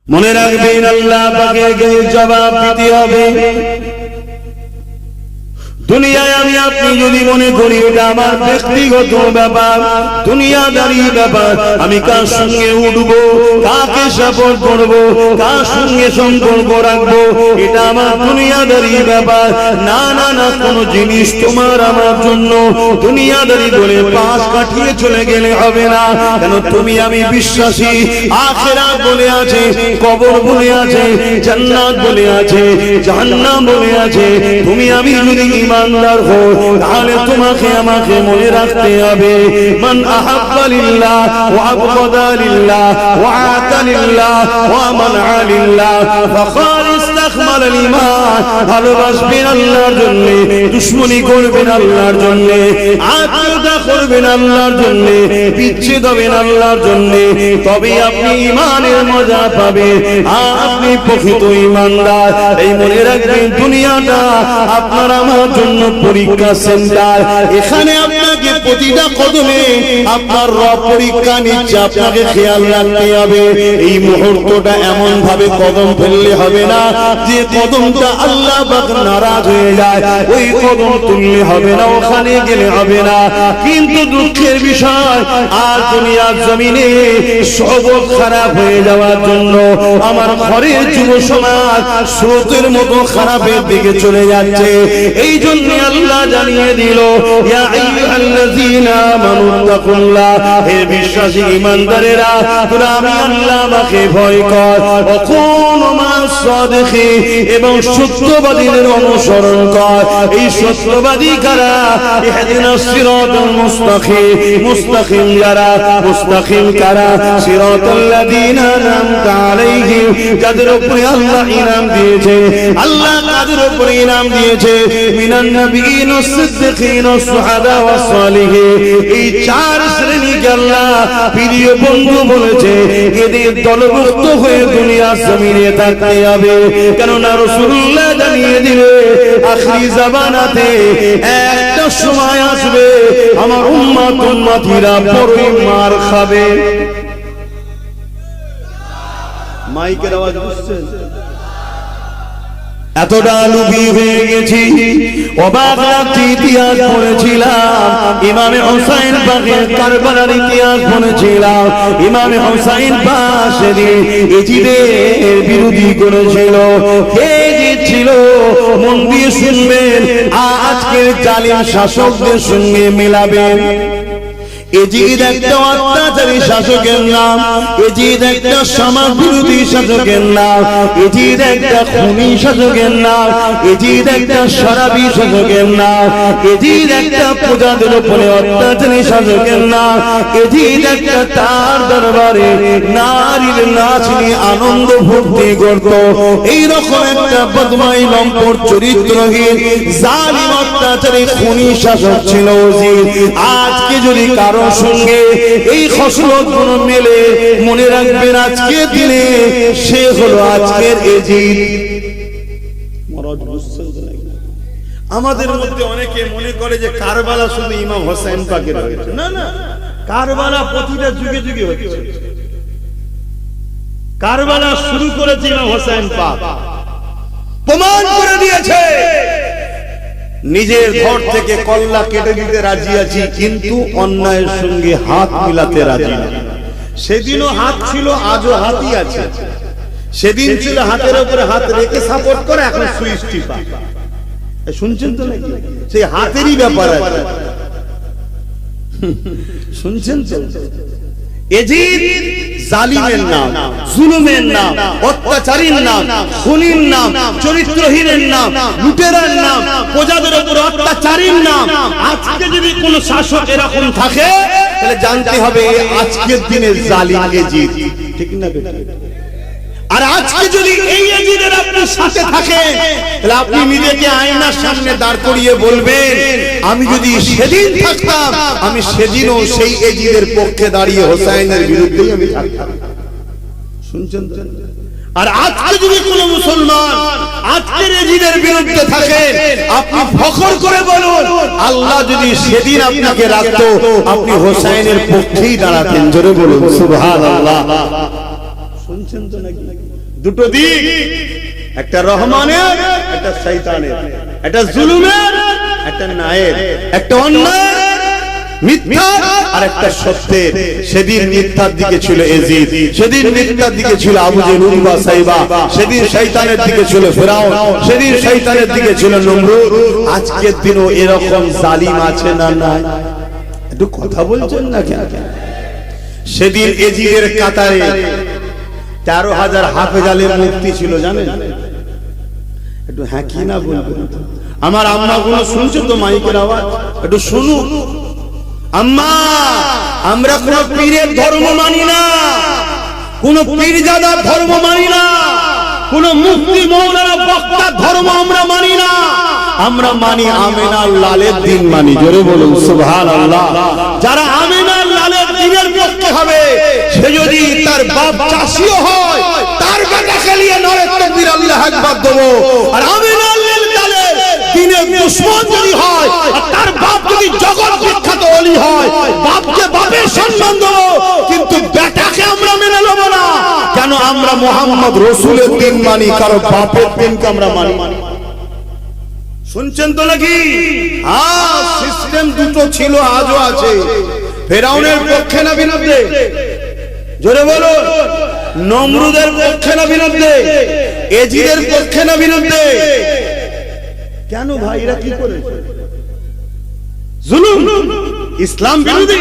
মনে রাখবেন আল্লাহ পাকের জবাব দিতে হবে। দুনিয়ায় আমি আপনি যদি মনে করি এটা আমার ব্যক্তিগত ব্যাপার, দুনিয়াদারি ব্যাপার, আমি কার সঙ্গে উঠবো, কাকে সাপোর্ট করবো, কার সঙ্গে সম্পর্ক রাখবো, এটা আমার দুনিয়াদারি ব্যাপার। না না না, কোন জিনিস তোমার আমার জন্য দুনিয়াদারি বলে পাশ কাটিয়ে চলে গেলে হবে না। কেন তুমি আমি বিশ্বাসী, আখিরাত বলে আছে, কবর বলে আছে, জান্নাত বলে আছে, জাহান্নাম বলে আছে। তুমি আমি যদি ইমানদার হো, তাহলে তোমাকে আমাকে মনে রাখতে হবে, মান আহাব্বা লিল্লাহ ওয়া আবগাদা লিল্লাহ ওয়া আতা লিল্লাহ ওয়া মানআ লিল্লাহ ফাকাদ ইসতাকমাল আল ঈমান। ভালোবাসবেন আল্লাহর জন্য, দুশমনি করবেন আল্লাহর জন্য, আত্মীয়তা করবেন আল্লাহর জন্য, বিচ্ছেদ হবেন আল্লাহর জন্য, তবে আপনি ঈমানের মজা পাবেন, আপনি প্রকৃত ঈমানদার। এই মনে রাখবেন, দুনিয়াটা আপনার আমার জন্য পরীক্ষা সেন্টার। এখানে আপনাকে প্রতিটা কদমে আপনার রব পরীক্ষা নিচ্ছে, আপনাকে খেয়াল রাখতে হবে। এই মুহূর্তটা এমন ভাবে কদম ফেললে হবে না যে কদমটা আল্লাহ পাক নারাজ হয়ে যায়, ওই কদম তুললে হবে না, ওখানে গেলে হবে না। কিন্তু দুঃখের বিষয়, আর দুনিয়ার জমিনে সবক খারাপ হয়ে যাওয়ার জন্য আমার ঘরের যুব সমাজ স্রোতের মতো খারাপের দিকে চলে যাচ্ছে। এই জন্য আল্লাহ জানিয়ে দিল, ইয়া আইয়ুহাল্লাযীনা আমানু তাকুল্লাহ, হে বিশ্বাসী ঈমানদারেরা, তোমরা আমি আল্লাহকে ভয় কর, ওয়া কুনু মা'আস সাদিকিন, এবং সত্যবাদীদের অনুসরণ কর। এই সত্যবাদী কারা? ইহদিনাস সিরাতাল মুস্তাকিম, মুস্তাকিম যারা, মুস্তাকিম কারা? সিরাতাল্লাযীনা আন'আমতা আলাইহিম, যাদের উপরে আল্লাহ ইনাম দিয়েছে। আল্লাহ কাদের উপরে ইনাম দিয়েছে? মিনান নাবিয়িন ওয়াস সিদ্দিকিন ওয়াস শুহাদা ওয়াস সালিহিন। এই চার শ্রেণীকে আল্লাহ প্রিয় বন্ধু বলেছে, এদের দলভুক্ত হয়ে দুনিয়ার জমিনে থাকতে হবে। কেননা রাসূলুল্লাহ জানিয়ে দিলে আখিরি জামানাতে একটা সময় আসবে, আমার উম্মত উম্মতিরা বড়ই মার খাবে। মাইকের আওয়াজ বুঝছেন? এতটা লুবি হয়ে গেছি, অবাক লাগছে। ইতিহাস পড়েছিলাম, ইমামে হুসাইন পাকের কারবালার ইতিহাস পড়েছিলাম। ইমামে হুসাইন পাক সেদিন ইজিদের বিরোধী করেছিল। কে জিতছিল? মন দিয়ে শুনবেন, আজকের জালিম শাসকদের সঙ্গে মেলাবেন। এজিদ একটা অত্যাচারী শাসকের নাম, এজিদ একটা সমাজ বিরোধী শাসকের নাম, এজিদ একটা খুনি শাসকের নাম, এজিদ একটা শরাবী শাসকের নাম, এজিদ একটা প্রজাদের উপরে অত্যাচারী শাসকের নাম, এজিদ একটা তার দরবারে নারীর নাচ নিয়ে আনন্দ ভক্তি করত। এইরকম একটা বদমাই লম্পট চরিত্রহীন জালিম অত্যাচারী খুনি শাসক ছিল এজিদ। আজকে যদি কারো সঙ্গে এই খসলত কোন মেলে, মনে রাখবেন আজকের দিনে সে হলো আজকের এজিদ। আমাদের মধ্যে অনেকে মনে করে যে কারবালা শুধু ইমাম হোসেন পাকের হয়েছে। না না, কারবালা প্রতিটা যুগে যুগে হচ্ছে। কারবালা শুরু করেছে ইমাম হোসেন পাক, প্রমাণ করে দিয়েছে। নিজের ঘর থেকে কল্লা কেটে দিতে রাজি আছি, কিন্তু অন্যায়ের সঙ্গে হাত মিলাতে রাজি না। সেদিনও হাত ছিল, আজও হাতই আছে। সেদিন ছিল হাতের উপরে হাত রেখে সাপোর্ট করে, এখন সুইচ টিপা। শুনছেন তো নাকি? সেই হাতেরই ব্যাপার আছে, শুনছেন তো? এজিদ জালিমের নাম, জুলুমের নাম, অত্যাচারীর নাম, খুনির নাম, চরিত্রহীনের নাম, লুটেরার নাম, প্রজাদের উপর অত্যাচারীর নাম। আজকে যদি কোন শাসক এরকম থাকে, তাহলে জানতে হবে আজকের দিনে জালিম এজিদ, ঠিক না বেটা? আর আজকে যদি এই এজিদের আপনি সাথে থাকেন, তাহলে আপনি নিজেকে আয়নার সামনে দাঁড় করিয়ে বলবেন, আমি যদি সেদিন থাকতাম, আমি সেদিনও সেই এজিদের পক্ষে দাঁড়িয়ে হোসাইনের বিরুদ্ধে আমি থাকতাম। শুনছেন? আর আজকে যদি কোন মুসলমান আজকের এজিদের বিরুদ্ধে থাকে, আপনি ফখর করে বলুন, আল্লাহ যদি সেদিন আপনাকে রাখতো, আপনি হোসাইনের পক্ষেই দাঁড়াতেন। জোরে বলুন সুবহানাল্লাহ। শুনছেন তো নাকি? দুটো দিক, একটা রহমানের, একটা শয়তানের, একটা জুলুমের, একটা ন্যায়ের, একটা অন্যায় মিথ্যা আর একটা সত্যের। সেদিন মিথ্যার দিকে ছিল এজিদ, সেদিন মিথ্যার দিকে ছিল আবু জেহেল উতবা সাইবা, সেদিন শয়তানের দিকে ছিল ফিরাউন, সেদিন শয়তানের দিকে ছিল নমরুদ। আজকের দিনও এরকম জালিম আছে না নাই? একটু কথা বলছেন না কেন? সেদিন এজিদের কাতারে 13,000 হাফেজ আলেম মুফতি ছিল, জানেন? একটু হ্যাঁ কি না বলবেন? আমার আম্মা গুলো শুনছো তো মাইকের আওয়াজ? একটু শুনুন। আম্মা, আমরা কোন পীরের ধর্ম মানি না, কোন পীরজাদার ধর্ম মানি না, কোন মুফতি মৌলানা বক্তার ধর্ম আমরা মানি না। আমরা মানি আমিনার লালের দিন মানি। জোরে বলুন সুবহানাল্লাহ। যারা আমিনার লালের দিনের পক্ষে হবে, সে যদি তার বাপ চাষিও হয়, তার বেটাকে নিয়ে নারে তাকবীর আল্লাহু আকবার দেবো। আর আমিনার লালের দিনের দুশমন যদি হয়, আর তার বাপ যদি জগৎ বিখ্যাত ওলি হয়, বাপকে বাপের সম্মান দেবো, কিন্তু বেটাকে আমরা মেনে নেব না। কেন? আমরা মুহাম্মদ রাসূলের দিন মানি, কারো বাপের দিনকে আমরা মানি। শুনছেন তো নাকি? হ্যাঁ, সিস্টেম দুটো ছিল, আজও আছে। ফেরাউনের পক্ষে না বিরুদ্ধে? জোরে বলো। নমরুদের পক্ষে না বিরুদ্ধে? এজিদের পক্ষে না বিরুদ্ধে? কেন ভাই এরা কি করেছে? জুলুম, ইসলাম বিরোধী,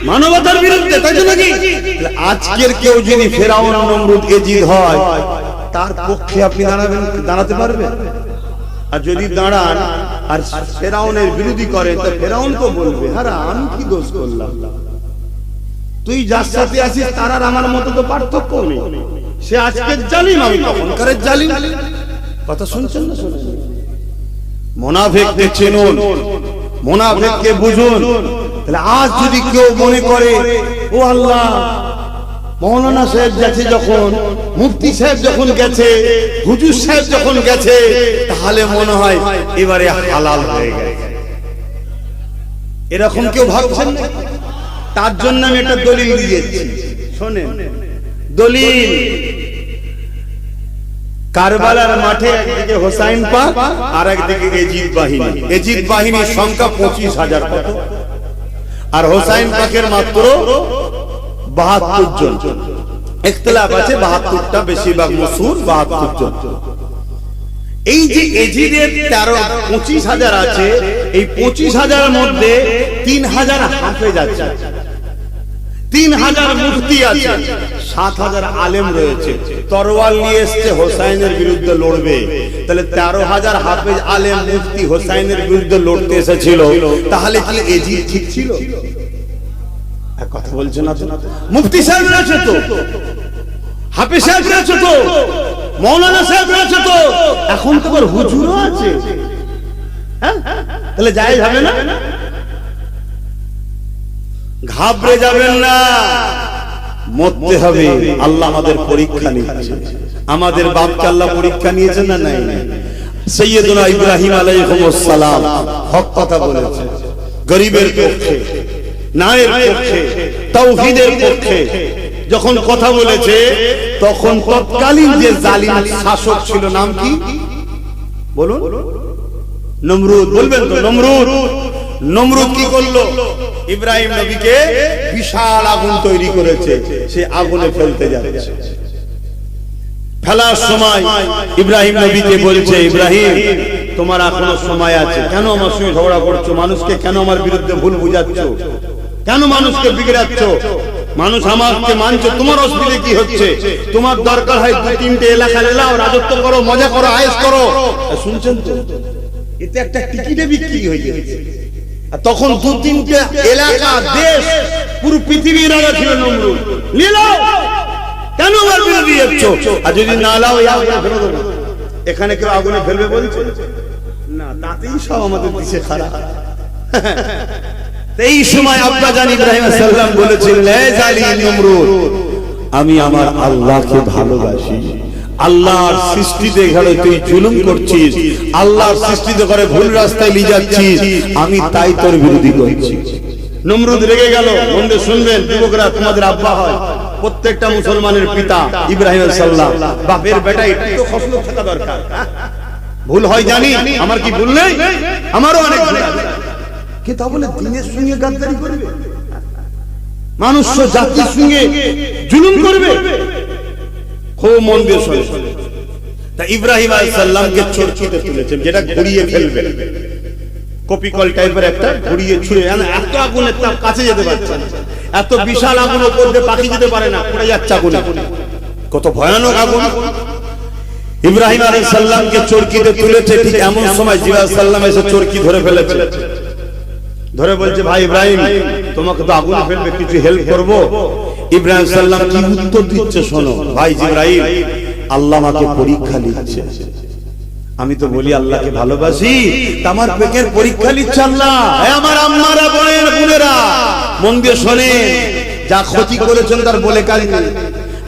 মানবতার বিরুদ্ধে, তাই তো নাকি? আজকের কেউ যদি ফেরাউন, নমরুদ, এজিদ হয়, তার পক্ষে আপনি দাঁড়াতে পারবেন? আর যদি দাঁড়ান আর ফেরাউনের বিরোধী করেন, তো ফেরাউন তো বলবে, আরে আমি কি দোষ করলাম? তুই যার সাথে আছিস তার আর আমার মতো তো পার্থক্য নেই। সে আজকের জালিম, আমি তখনকারের জালিম। কথা শুনছেন না? শুনুন। মুনাফিককে চিনুন, মুনাফিককে বুঝুন। তাহলে আজ যদি কেউ মনে করে, ও আল্লাহ, মৌলানা সাহেব গেছে যখন, মুফতি সাহেব যখন গেছে, হুজুর সাহেব যখন গেছে, তাহলে মনে হয় এবারে হালাল হয়ে গেছে, এরকম কেউ ভাবছেন না? তার জন্য আমি একটা দলিল দিয়েছি, শোনেন। দলিল: কারবালার মাঠে একদিকে হোসাইন পাক আর একদিকে এজিদ বাহিনী। এজিদ বাহিনীর সংখ্যা 25,000 কত, আর হোসাইন পাকের মাত্র 72 জন। ইখতিলাফ আছে, 72টা, বেশিরভাগ মশহুর 72 জন। এই যে এজিদের 25,000 আছে, এই 25,000 এর মধ্যে 3,000 হাফেজ আছে, 3,000 মুফতি আছে, 7,000 আলেম রয়েছে। তরোয়াল নিয়ে এসছে হোসাইনের বিরুদ্ধে লড়বে। তাহলে 13,000 হাফেজ আলেম মুফতি হোসাইনের বিরুদ্ধে লড়তে এসেছিল, তাহলে কি এজিদ ঠিক ছিল? কথা বলছে না তো? মুফতি সাহেব রয়েছে তো, হাফেজ সাহেব রয়েছে তো, মৌলানা সাহেব রয়েছে তো, এখন তো হুজুরও আছে। হ্যাঁ, তাহলে জায়েজ হবে না? ঘাবড়ে যাবেন না, মরতে হবে। আল্লাহ আমাদের পরীক্ষা নিচ্ছে। আমাদের বাপকে আল্লাহ পরীক্ষা নিয়েছেন না নাই? সাইয়্যিদুনা ইব্রাহিম আলাইহিস সালাম হক কথা বলেছে, গরিবের পক্ষে, ন্যায়ের পক্ষে, তাওহীদের পক্ষে যখন কথা বলেছে, তখন তৎকালীন যে জালিম শাসক ছিল, নাম কি বলুন? নমরুদ। বলবেন তো? নমরুদ। নমরুদ কি করলো? ইব্রাহিম নবীকে বিশাল আগুন তৈরি করেছে, সে আগুনে ফেলতে যাচ্ছে। ফেলার সময় ইব্রাহিম নবীকে বলছে, ইব্রাহিম, তোমার এখনো সময় আছে, কেন আমার সঙ্গে ঝগড়া করছো? মানুষকে কেন আমার বিরুদ্ধে ভুল বুঝাচ্ছ? কেন মানুষকে বিগড়াচ্ছ? মানুষ আমাকে মানছে, তোমার অসুবিধা কি হচ্ছে? তোমার দরকার হয় 2-3টে এলাকা এলাও, রাজত্ব করো, মজা করো, আয়েশ করো। শুনছেন তো? এতে একটা টিকিটে বিক্রি হয়ে গেছে। আর তখন 2-3টে এলাকা, দেশ, পুরো পৃথিবীর রাজা ছিল নমরুদ। নিলাও, কেন আমার বিরোধী যাচ্ছ? আর যদি না লাও, ফেলে দেবো। এখানে কেউ আগুনে ফেলবে বলছে না, তাতেই সব আমাদের দেশে খারাপ। এই সময় আব্বা জান ইব্রাহিম আলাইহিস সালাম বলেছিলেন, হে জালিম নমরুদ, আমি আমার আল্লাহকে ভালোবাসি। আল্লাহর সৃষ্টিতে ঘরে তুই জুলুম করছিস, আল্লাহর সৃষ্টিতে ঘরে ভুল রাস্তায় নিয়ে যাচ্ছিস, আমি তাই তোর বিরোধী করছি। নমরুদ রেগে গেল। বন্ধু শুনবেন, যুবকরা, তোমাদের আব্বা হয়, প্রত্যেকটা মুসলমানের পিতা ইব্রাহিম আলাইহিস সালাম, বাপের বেটা একটু তো খসলুক থাকা দরকার। ভুল হয় জানি, আমার কি ভুল নেই? আমারও অনেক ভুল আছে, কে তা বলে দিনের সঙ্গে গাদ্দারি করবে, মানুষ জাতির সঙ্গে জুলুম করবে? খুব মন দিয়ে শোনে। তা ইব্রাহিম আলাইহিস সালামকে চরকিতে তুলেছেন, যেটা ঘুরিয়ে ফেলবে, কপিকল টাইপের একটা ঘুরিয়ে ছুঁড়ে, এত আগুনের তাপ, কাছে যেতে পারছে না, এত বিশাল আগুন উপর দিয়ে পাখি যেতে পারে না, পড়ে যাচ্ছে আগুনে। কত ভয়ানক আগুন। ইব্রাহিম আলাইহিস সালামকে চরকিতে তুলেছে, ঠিক এমন সময় জিবরাইল আলাইহিস সালাম এসে চরকি ধরে ফেলেছে, ধরে বলছে, ভাই ইব্রাহিম, তোমাকে তো আগুনে ফেলবে, কিছু হেল্প করব? ইব্রাহিম আলাইহিস সালাম কি উত্তর দিচ্ছে শোনো, ভাই জিবরাইল, আল্লাহ আমাকে পরীক্ষা নিচ্ছে। আমি তো বলি আল্লাহকে ভালোবাসি, আমার পেটের পরীক্ষা নিচ্ছে আল্লাহ। আমার আম্মারা, বোনেরা, মন দিয়ে শোনে, যা ক্ষতি করেছেন তার বলে কাজ নেই।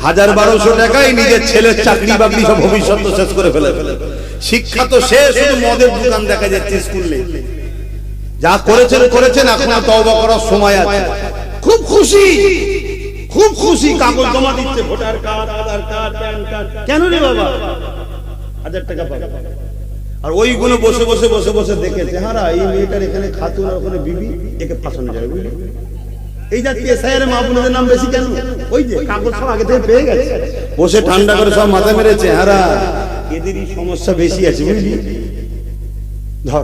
1000-1200 টাকায় নিজের ছেলের চাকরি বাকরি সব ভবিষ্যৎ শেষ করে ফেলে। শিক্ষা তো শেষ, শুধু মদের দোকান দেখা যাচ্ছে স্কুলে। যা করেছেন করেছেন, এখন তওবা করার সময় আছে। খুব খুশি, খুব খুশি, কাগজ জমা দিচ্ছে, ভোটার কার্ড, আধার কার্ড, প্যান কার্ড। কেন রে বাবা? 1000 টাকা পাবে। আর ওইগুলো বসে বসে বসে বসে দেখেছে, হারা এই মেয়েটার এখানে খাতুন আর ওখানে বিবি, একে ফাঁসানো যাবে, বুঝলি? এই জাতীয় এসআইয়ের মা বোনদের নাম বেশি কেন? ওই যে কাগজ সব আগে থেকে পেয়ে গেছে, বসে ঠান্ডা করে সব মাথা মেরেছে, হারা এদেরই সমস্যা বেশি আছে, বুঝলি? ধর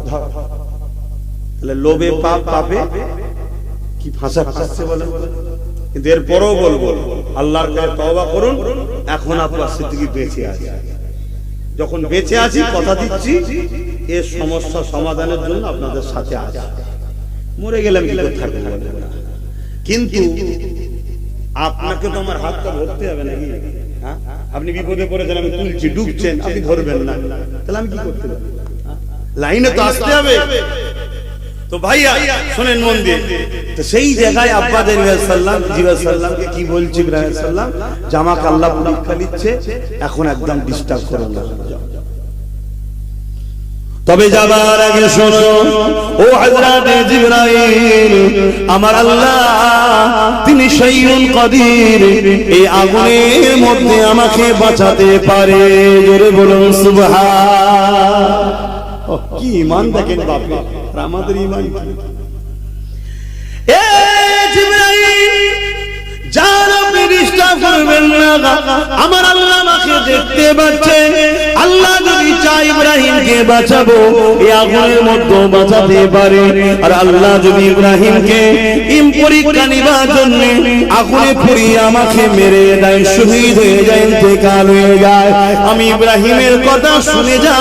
তাহলে লোভে পাপ, পাপে কি ফাঁসা ফাঁসছে বলে। কিন্তু এরপরও বলবো, আল্লাহর কাছে তওবা করুন। এখন আপনার সিদ্দিকী বেঁচে আছে, যখন বেঁচে আছি কথা দিচ্ছি এর সমস্যা সমাধানের জন্য আপনাদের সাথে আছে। মরে গেলাম কি করে থাকবো? কিন্তু আপনাকে তো আমার হাতটা ধরতে হবে নাকি? আপনি বিপদে পড়েছেন, আমি তুলছি, ডুবছেন, আপনি ধরবেন না, তাহলে আমি কি করতে পারি? লাইনে তো আসতে হবে। তো ভাইয়া শুনেন মন দিয়ে, তো সেই জায়গায় আব্বাদের সাল্লামকে কি বলছি, ইব্রাহিম সাল্লাম, জামাকে আল্লাহ পরীক্ষা নিচ্ছে, এখন একদম ডিস্টার্ব করো না। তবে যাবার আগে শোনো, ও হযরত জিবরাইল, আমার আল্লাহ তিনি শাইউন কাদির, এই আগুনের মধ্যে আমাকে বাঁচাতে পারে। জোরে বলুন সুবহান। কি ঈমান দেখেন বাপরে, আর আমাদের ঈমান কি? এ জিবরাইল, যার আপনি ডিস্টার্ব করবেন না, আমার আল্লাহ আমাকে দেখতে পাচ্ছে। আল্লাহ যদি চায় ইব্রাহিমকে বাঁচাবো, এই আগুনের মধ্যে বাঁচাতে পারে। আর আল্লাহ যদি ইব্রাহিমকে পরীক্ষা নিবার জন্য আগুনে পুড়িয়ে আমাকে মেরে দেয়, শহীদ হয়ে যায়, ইন্তেকাল হয়ে যায়, আমি ইব্রাহিমের কথা শুনে যা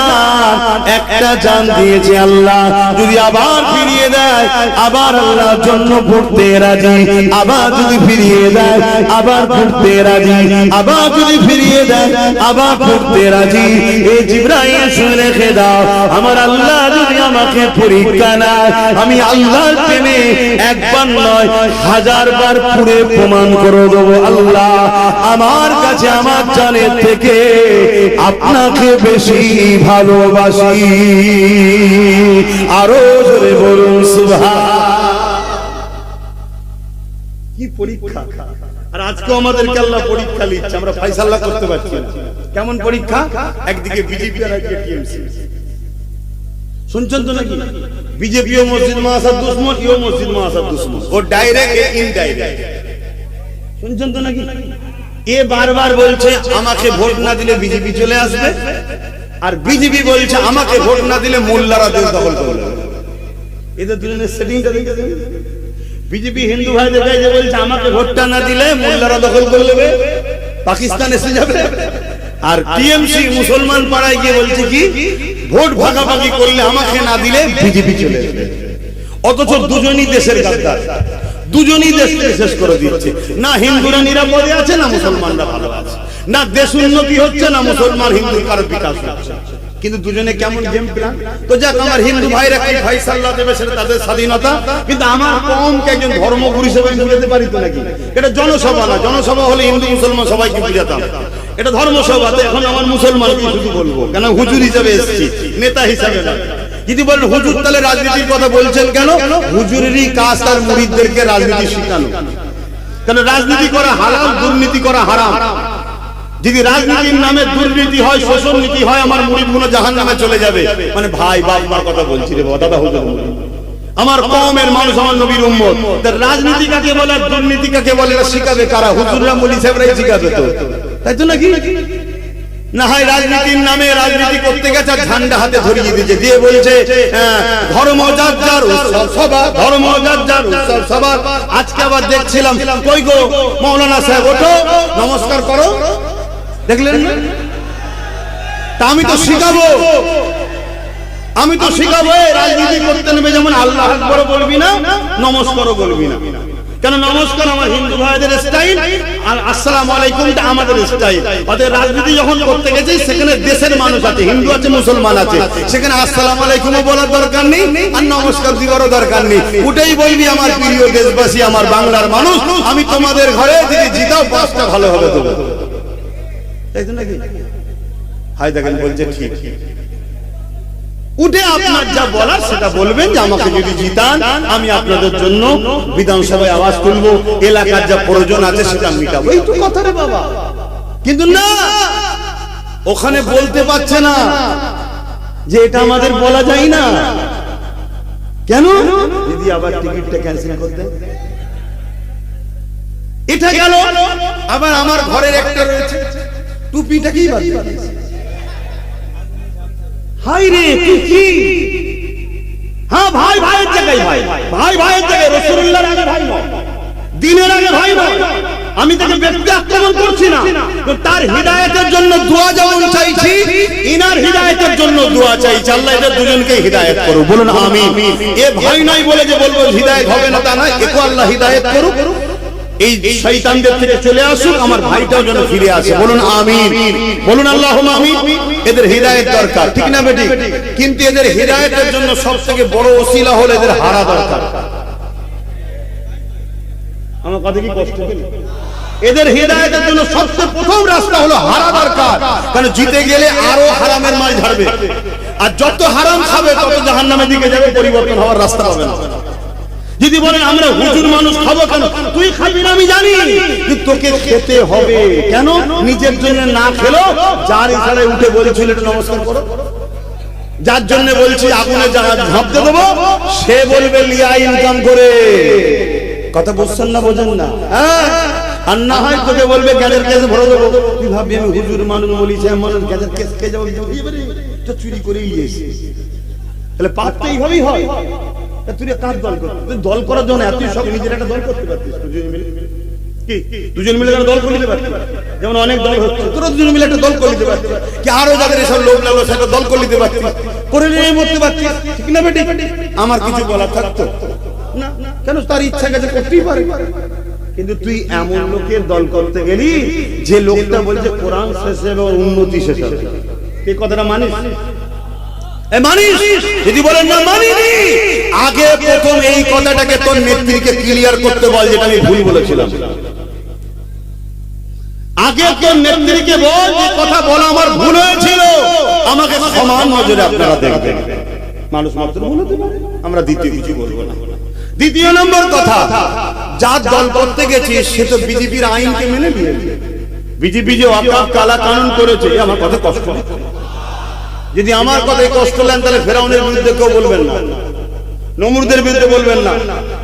একটা জান দিয়েছে আল্লাহ, যদি আবার ফিরিয়ে দেয়, আবার আল্লাহর জন্য পড়তে রাজি, আবার যদি ফিরিয়ে দেয়, আবার পড়তে রাজি, আবার যদি ফিরিয়ে দেয়, আবার পড়তে রাজি। এই জিবরাইল শুনে রেখে দাও, আমার আল্লাহ যদি আমাকে পরীক্ষা নেয়, আমি আল্লাহর প্রেমে একবার নয় 1000 বার পুরে প্রমাণ করে দেবো, আল্লাহ আমার কাছে আমার জানের থেকে আপনাকে বেশি ভালোবাসি। আরো জোরে বলুন সুবহান। কি পরীক্ষা! আর আজকে আমাদেরকে আল্লাহ পরীক্ষা নিচ্ছে, আমরা ফয়সালা করতে পারছি না। কেমন পরীক্ষা? একদিকে বিজেপি আর একদিকে টিএমসি। শুনছেন তো নাকি? বিজেপিও মসজিদ মাসার দুশ্মন, ইও মসজিদ মাসার দুশ্মন, ও ডাইরেক্ট ইনডাইরেক্ট। শুনছেন তো নাকি? এ বারবার বলছে আমাকে ভোট না দিলে বিজেপি চলে আসবে, আর বিজেপি বলছে আমাকে ভোট না দিলে মোল্লারা দেশ দখল করবে। এদের দুজনের সেটিংটা দেখেছেন? বিজেপি হিন্দু ভাইদের কাছে বলছে আমাকে ভোটটা না দিলে মোল্লারা দখল করে নেবে, পাকিস্তান এসে যাবে। আর টিএমসি মুসলমান পাড়ায় গিয়ে বলছে কি, ভোট ভাগাভাগি করলে আমাকে না দিলে বিজেপি চলে যাবে। অথচ দুজনই দেশের গাদ্দার, দুজনই দেশকে শেষ করে দিচ্ছে। না হিন্দুরা নিরাপদে আছে, না মুসলমানরা ভালো আছে, না দেশ উন্নতি হচ্ছে, না মুসলমান হিন্দু কারো বিকাশ হচ্ছে। কিন্তু দুজনে কেমন গেম প্ল্যান। তো যাক, আমার হিন্দু ভাইরা কি ফয়সালা দেবে সেটা তাদের স্বাধীনতা, কিন্তু আমার কমকে একজন ধর্মগুরু হিসেবে বুঝাতে পারি তো নাকি? এটা জনসভা না, জনসভা হলে হিন্দু মুসলমান সবাইকে বুঝাতাম, এটা ধর্মসভা। তো এখন আমার মুসলমানকে শুধু বলবো, কেন হুজুর হিসেবে এসেছি, নেতা হিসাবে না। যদি বলেন হুজুর তাহলে রাজনীতির কথা বলছেন কেন? হুজুরেরই কাজ তার মুরিদদেরকে রাজনীতি শেখানো। কেন রাজনীতি করা হালাল, দুর্নীতি করা হারাম। যদি রাজনীতির নামে দুর্নীতি হয়, শোষণ নীতি হয়, আমার মুরিদগুলো জাহান্নামে চলে যাবে। মানে ভাই বাবার কথা বলছি রে বাবা, দাদা হুজুর আমার কওমের মানুষ, আমার নবীর উম্মত। রাজনীতি কাকে বলে, দুর্নীতি কাকে বলে, এটা শিখাবে কারা? হুজুররা, মুলি সাহেবরাই শিখাবে তো, তাই তো নাকি? না হয় রাজনীতির নামে রাজনীতি করতে গেছে, ঝান্ডা হাতে ধরিয়ে দিয়েছে, দিয়ে বলছে ধর্ম যার যার উৎসব সভা, ধর্ম যার যার উৎসব সভা। আজকে আবার দেখছিলাম, কই গো মৌলানা সাহেব, ওঠো নমস্কার করো, দেখলেন না? তা আমি তো শিখাবো, আমি তো শিখাবো রাজনীতি করতে নেবে যেমন আল্লাহ আকবার বলবি না, নমস্কারও বলবি না। কেন? নমস্কার আমার হিন্দু ভাইদের স্টাইল, আর আসসালামু আলাইকুমটা আমাদের স্টাইল। অতএব রাজনীতি যখন করতে গেছে, সেখানে দেশের মানুষ আছে, হিন্দু আছে, মুসলমান আছে, সেখানে আসসালামু আলাইকুমও বলার দরকার নেই, আর নমস্কার দিবারও দরকার নেই। ওটাই বলবি, আমার প্রিয় দেশবাসী, আমার বাংলার মানুষ, আমি তোমাদের ঘরে যদি জিতাও 5টা ভালো হবে দেবো, তাই তো নাকি? হাই দেখেন বলছে ঠিক, উঠে আপনার যা বলার সেটা বলবেন, যে আমাকে যদি জিতান আমি আপনাদের জন্য বিধানসভায় আওয়াজ তুলবো, এলাকার যা প্রয়োজন আছে সেটা মিটাবো, এই তো কথা রে বাবা। কিন্তু না, ওখানে বলতে পারছে না যে এটা আমাদের বলা যায় না। কেন? যদি আবার টিকিটটা ক্যান্সেল করতে, এটা গেল। আবার আমার ঘরের একটা রয়েছে, টুপিটা কি বাদ দিয়েছে? হাই রে তুই কি? হ্যাঁ ভাই ভাইয়ের জায়গায় ভাই, ভাই ভাইয়ের জায়গায়, রাসূলুল্লাহর আগে ভাই নয়, দ্বীনের আগে ভাই নয়। আমি তাকে ব্যক্তি আক্রমণ করছি না, তো তার হিদায়াতের জন্য দোয়া যেমন চাইছি, ইনার হিদায়াতের জন্য দোয়া চাইছি। আল্লাহ এদের দুজনকে হিদায়াত করুক, বলুন আমিন। এ ভাই নয় বলে যে বলবো হিদায়াত হবে না তা নয়, একে আল্লাহ হিদায়াত করুক, এই শয়তানদের থেকে চলে আসুক, আমার ভাইটাও যেন ফিরে আসে, বলুন আমিন, বলুন আল্লাহুম্মা আমিন। এদের হিদায়াত দরকার, ঠিক না বেটি? কিন্তু এদের হিদায়াতের জন্য সবথেকে বড় ওসিলা হলো এদের হারা দরকার। আমার কথা কি কষ্ট হলো? এদের হিদায়াতের জন্য সবচেয়ে প্রথম রাস্তা হলো হারা দরকার। কারণ জিতে গেলে আরো হারামের মাল ঝাড়বে, আর যত হারাম খাবে তত জাহান্নামের দিকে যাবে, পরিবর্তন হওয়ার রাস্তা হবে না। যদি বলেন আমরা হুজুর মানুষ খাবো কেন, তুই খাবি না আমি জানি, কিন্তু তোকে খেতে হবে। কেন? নিজের জন্য না খেলো, যার ইশারায় উঠে বলেছিল একটু নমস্কার করো, যার জন্য বলছি আগুনে ঝাঁপ দিয়ে দেবো, সে বলবে লিয়া ইনকাম করে। কথা বুঝছেন না, বোঝেন না? হ্যাঁ, আর না হয় তোকে বলবে গ্যাসের কেস ভরে দেবো। তুই ভাববি আমি হুজুর মানুষ বলিছে, মানুষ গ্যাসের কেস খেয়ে যাবো, চুরি করেই এসে, তাহলে পাপ তো এইভাবেই হয়। তুই কার দল করতে? তুই দল করার জন্য এতই সব, নিজের একটা দল করতে পারতিস, দুজন মিলে। কি দুজন মিলে দল করে নিতে পারতিস? যেমন অনেক দল হচ্ছে, তোরা দুজন মিলে একটা দল করে নিতে পারতিস, কি আরো যাদের এসব লোক লাগলো সেটা দল করে নিতে পারতিস, করে নিয়ে মরতে পারতিস, ঠিক না বেটি? আমার কিছু বলার থাকতো না, কেন? তার ইচ্ছা কাছে করতেই পারে। কিন্তু তুই এমন লোকের দল করতে গেলি যে লোকটা বলছে কোরআন শেষ হবে আর উন্নতি শেষ হবে, এই কথাটা মানিস? মানিস? যদি বলেন না মানিনি, আগে প্রথম এই কথাটাকে তোর নেত্রীকে ক্লিয়ার করতে বল, যেটা আমি ভুল বলেছিলাম। আগে তোর নেত্রীকে বল যে কথা বলা আমার ভুল হয়েছিল, আমাকে সমান নজরে আপনারা দেখবেন। মানুষ মাত্র ভুল হতে পারে, আমরা দ্বিতীয় কিছু বলবো না। দ্বিতীয় নম্বর কথা, যার দল করতে গেছে সে তো বিজেপির আইনকে মেনে নিয়েছে। বিজেপি যে ওয়াকফ কালা কানুন করেছে, আমার কথা কষ্ট হচ্ছে। যদি আমার কথায় কষ্ট নেন তাহলে ফেরাউনের বিরুদ্ধে কেউ বলবেন না, নমরুদের বিরুদ্ধে বলবেন না।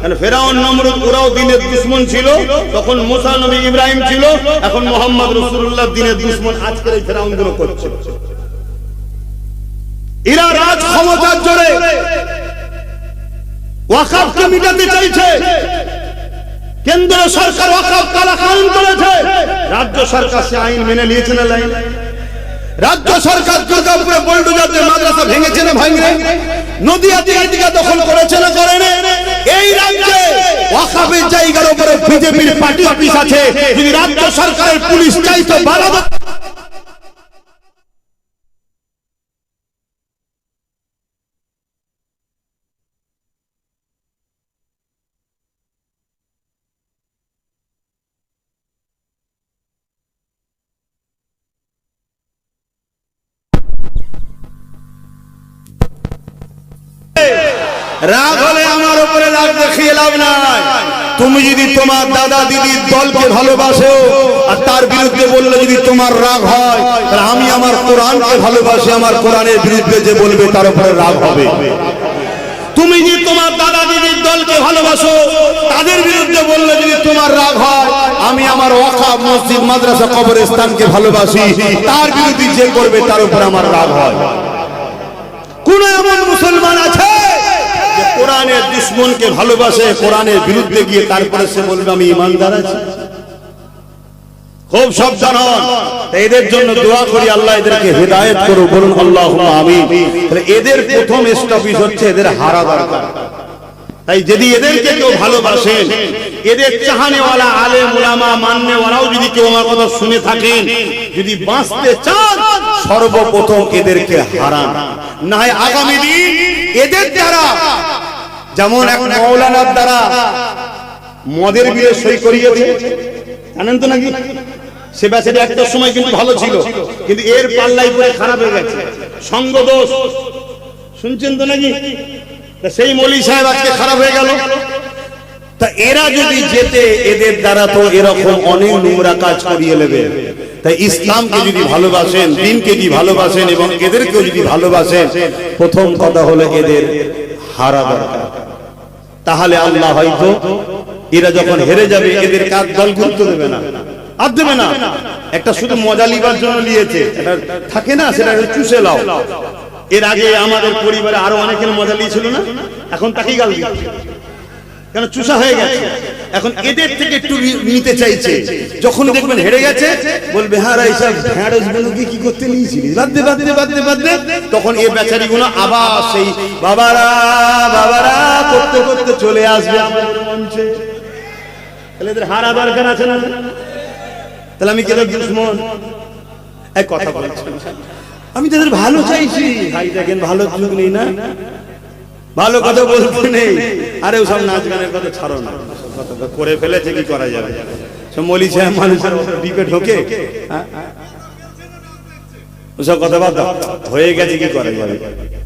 কারণ ফেরাউন নমরুদ ওরাও দিনের দুশমন ছিল, তখন মুসা নবী ইব্রাহিম ছিল, এখন মুহাম্মদ রাসূলুল্লাহ দিনের দুশমন আজকের এই ফেরাউন গুলো করছে। এরা রাজ ক্ষমতার জোরে ওয়াকফকে মিটাতে চাইছে। কেন্দ্র সরকার ওয়াকফ কালা কানুন করেছে, রাজ্য সরকার সে আইন মেনে নিয়েছে না লাইন? রাজ্য সরকার দুর্গাপুরে বুলডোজার দিয়ে মাদ্রাসা ভেঙেছে না ভাঙবে? নদিয়াতে ঈদগাহ দখল করেছে না করেনি? এই রাজ্যে ওয়াকফের জায়গার উপরে বিজেপির পার্টি অফিস আছে, যদি রাজ্য সরকারের পুলিশ চাইতো বাড়াবে। রাগ হলে আমার উপরে রাগ দেখিয়ে লাভ নাই। তুমি যদি তোমার দাদা দিদির দলকে ভালোবাসো আর তার বিরুদ্ধে বললে যদি তোমার রাগ হয়, তাহলে আমি আমার কোরআনকে ভালোবাসি, আমার কোরআনের বিরুদ্ধে যে বলবে তার উপরে রাগ হবে। তুমি যদি তোমার দাদা দিদির দলকে ভালোবাসো, তাদের বিরুদ্ধে বললে যদি তোমার রাগ হয়, আমি আমার ওয়াকফ মসজিদ মাদ্রাসা কবরস্থানকে ভালোবাসি, তার বিরুদ্ধে যে করবে তার উপর আমার রাগ হয়। কোন এমন মুসলমান আছে যে কোরআনের দুশমনকে ভালোবাসে, কোরআনের বিরুদ্ধে গিয়ে তারপরে সে বলবে আমি ঈমানদার আছি? খুব সাবধান হন। এদের জন্য দোয়া করি, আল্লাহ এদেরকে হেদায়েত করুন, বলুন আল্লাহুম্মা আমিন। তাহলে এদের প্রথম স্টপেজ হচ্ছে এদের হারা দরকার। তাই যদি এদেরকে কেউ ভালোবাসেন, এদের চাহানেওয়ালা আলেম উলামা মাননেওয়ালাও যদি কেউ আমার কথা শুনে থাকেন, যদি বাঁচতে চান সর্বপ্রথম এদেরকে হারান, না হয় আগামী দিন এদের দ্বারা, যেমন এক মাওলানার দ্বারা মদের বিলে সই করিয়েছে, জানেন তো নাকি? সে ব্যাচের একটা সময় কিন্তু ভালো ছিল, কিন্তু এর পাল্লাই পরে খারাপ হয়ে গেছে, সঙ্গ দোষ, শুনছেন তো নাকি? সেই মৌলী সাহেব আজকে খারাপ হয়ে গেল। তা এরা যদি যেতে, এদের দ্বারা তো এরকম অনেক নোংরা কাজ করিয়ে নেবে। তাই ইসলামকে যদি ভালোবাসেন, দ্বীনকে যদি ভালোবাসেন এবং এদেরকেও যদি ভালোবাসেন, প্রথম কথা হলো এদের হারা দরকার। তাহলে আল্লাহ হয়তো এরা যখন হেরে যাবে, এদের কাজ দল ঘুরতে দেবে না, আর দেবে না। একটা শুধু মজা লিবার জন্য নিয়েছে, এটা থাকে না, সেটা চুষে লাও। এর আগে আমাদের পরিবারে আরো অনেকের মজা লিয়েছিল না, এখন তাকেই গাল দিচ্ছে, কেন? চুষা হয়ে গেছে। এখন এদের থেকে একটু নিতে চাইছে, যখন দেখবেন হেরে গেছে বলবে হ্যাঁ এইসব ঢ্যাঁড়স গুলোকে কি করতে নিয়েছিলি, বাদ দে বাদ দে বাদ দে বাদ দে। তখন এই বেচারি গুলো আবার সেই বাবারা বাবারা করতে করতে চলে আসবে আমাদের মঞ্চে। তাহলে এদের হারা দরকার আছে না? তাহলে আমি কেন দুশমন? এক কথা বলছি, আমি তাদের ভালো চাইছি। ভাই দেখেন ভালো যুগ নেই না, ভালো কথা বলতে নেই। আরে ওসব নাচ গানের কথা ছাড়ো না, কথা করে ফেলেছে, কি করা যাবে? সব মলি সাহেব মানুষের ডিপে ঢোকে, ওসব কথা বাদ দাও, হয়ে গেছে, কি করা যাবে?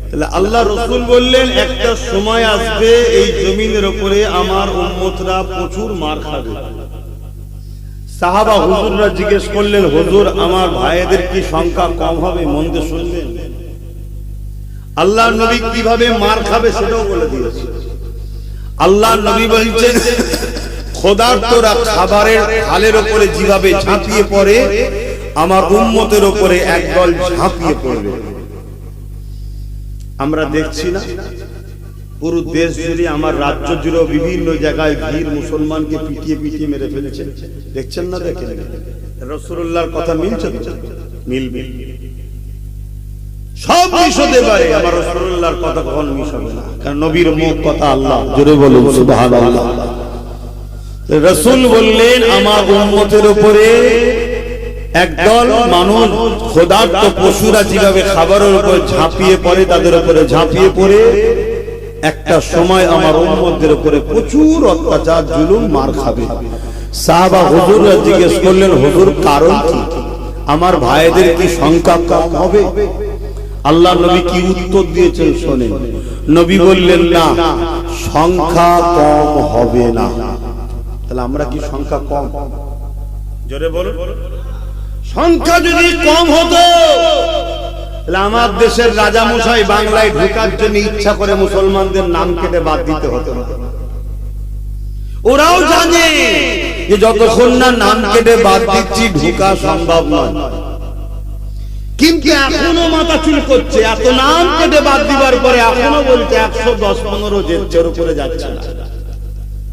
তাহলে আল্লাহ রাসূল বললেন একটা সময় আসবে এই জমিনের উপরে আমার উম্মতরা প্রচুর মার খাবে। সাহাবা হুজুররা জিজ্ঞেস করলেন, হুজুর আমার ভাইদের কি সংখ্যা কম হবে? মন দিয়ে শুনবেন, আল্লাহর নবী কিভাবে মার খাবে সেটাও বলে দিয়েছে। আল্লাহর নবী বলছেন, খোদার্তরা খাবারের থালের উপরে যেভাবে ঝাঁপিয়ে পড়ে, আমার উম্মতের উপরে একদল ঝাঁপিয়ে পড়বে। আমরা দেখছি না পুরো দেশ জুড়ে, আমার রাজ্য জুড়ে বিভিন্ন জায়গায় ভিড় মুসলমানকে পিটিয়ে পিটিয়ে মেরে ফেলেছে, দেখছেন না? দেখেন রাসূলুল্লাহর কথা মিলছে তো? মিলবে, সব মিশ হতে পারে, আমার রাসূলুল্লাহর কথা কখন মিশ হবে না? কারণ নবীর মুখ কথা আল্লাহ, জোরে বলুন সুবহানাল্লাহ। রাসূল বললেন আমার উম্মতের উপরে একদল মানুষ, খোদার্ত পশুরা যেভাবে খাবারের উপর ঝাঁপিয়ে পড়ে, তাদের উপরে ঝাঁপিয়ে পড়ে একটা সময় আমার উম্মতদের উপরে প্রচুর অত্যাচার জুলুম মার খাবে। সাহাবা হুজুররা জিজ্ঞেস করলেন, হুজুর কারণ কি? আমার ভাইদের কি সংখ্যা কম হবে? আল্লাহ নবী কি উত্তর দিয়েছেন শোনেন। নবী বললেন, না, সংখ্যা কম হবে না। তাহলে আমরা কি সংখ্যা কম? জোরে বলুন। সংখ্যা যদি কম হতো, তাহলে আমার দেশের রাজা মশাই বাংলায় ঢোকার জন্য ইচ্ছা করে মুসলমানদের নাম কেটে বাদ দিতে হতো। ওরাও জানে যে যতক্ষণ না নাম কেটে বাদ দিচ্ছি ঢোকা সম্ভব নয়, কিন্তু এখনো মাথা চুল করছে। এত নাম কেটে বাদ দিবার পরে এখনো বলছে 110-15 জের উপরে যাচ্ছে না।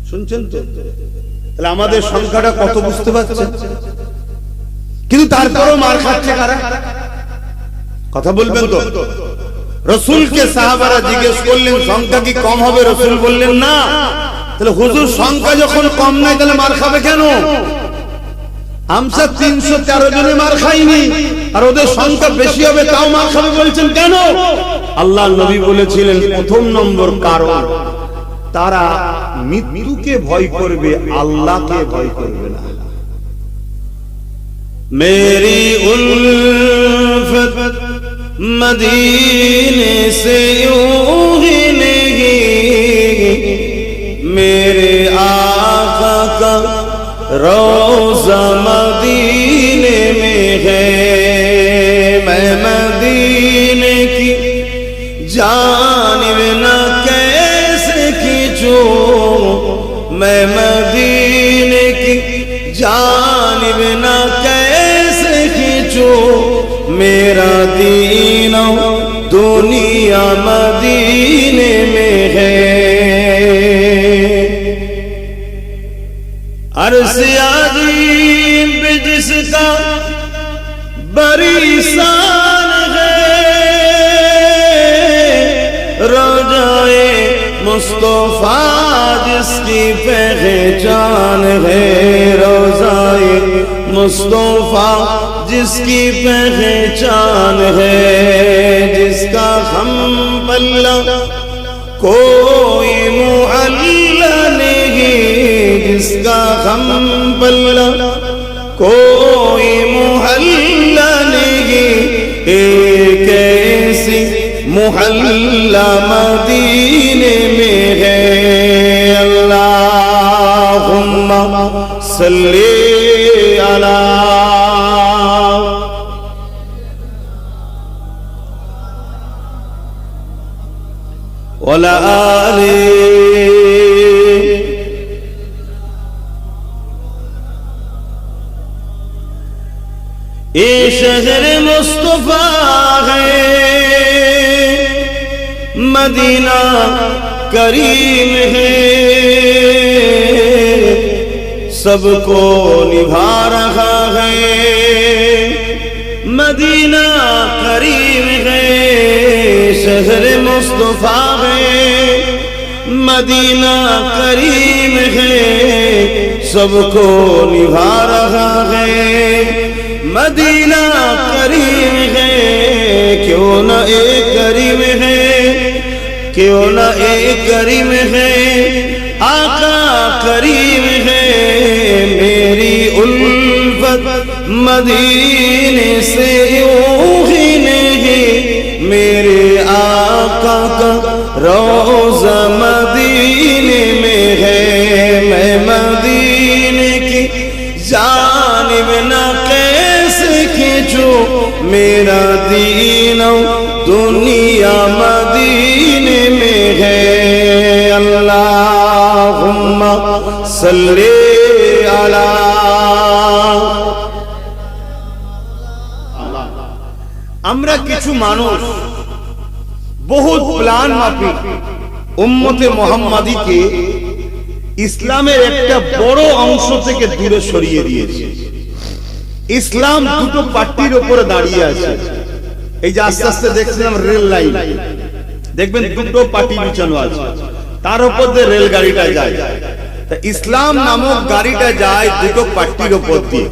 শুনছেন তো? তাহলে আমাদের সংখ্যাটা কত বুঝতে পারছেন? কিন্তু তারপরও মার খাচ্ছে কারা? কথা বলবেন তো? রাসূলকে সাহাবারা জিজ্ঞেস করলেন, সংখ্যা কি কম হবে? রাসূল বললেন না। তাহলে হুজুর সংখ্যা যখন কম নাই তাহলে মার খাবে কেন? আমরা 313 জনে মার খাইনি, আর ওদের সংখ্যা বেশি হবে তাও মার খাবে বলছেন কেন? আল্লাহর নবী বলেছিলেন, প্রথম নম্বর কারণ তারা মৃত্যুকে ভয় করবে, আল্লাহকে ভয় করবে না। मेरी उल्फत मदीने से यूं ही नहीं میں ہے میں مدینے کی جانب نہ کیسے کھینچوں میں مدینے کی جانب نہ کیسے کھینچوں میرا دین دنیا مدینے میں ہے عرش عظیم جس کا بڑی شان ہے روضہ مصطفیٰ جس کی پہچان ہے روضہ مصطفیٰ جس کی پہچان ہے جس کا ہم پلہ کوئی معلّہ نہیں جس کا ہم پلہ کوئی محلہ نہیں ایک ایسی محلہ مدینے میں ہے اللہم صلی علی وعلی آلہ یہ شہر مصطفیٰ ہے مدینہ کریم ہے سب کو نبھا رہا ہے مدینہ کریم ہے شہر مصطفیٰ ہے مدینہ کریم ہے سب کو نبھا رہا ہے مدینہ کریم ہے کیوں نہ ایک کریم ہے کیوں نہ ایک کریم ہے آقا کریم ہے میری الفت مدینے سے یوں ہی نہیں میرے آقا کا روضہ مدینے میں ہے میں مدینے کی جانب نہ میرا دین دنیا مدینے میں ہے اللہم صلی علی আমরা কিছু মানুষ বহুত প্ল্যান মাফিক উম্মতে মুহাম্মাদীকে ইসলামের একটা বড় অংশ থেকে দূরে সরিয়ে দিয়েছে ইসলাম দুটো পাট্টির উপরে দাঁড়িয়ে আছে এই যে আস্তে আস্তে দেখছিলাম রেল লাইন দেখবেন দুটো পাটি বিছানো আছে তার উপর দিয়ে রেল গাড়িটা যায় তা ইসলাম নামক গাড়িটা যায় দুটো পাট্টির উপর দিয়ে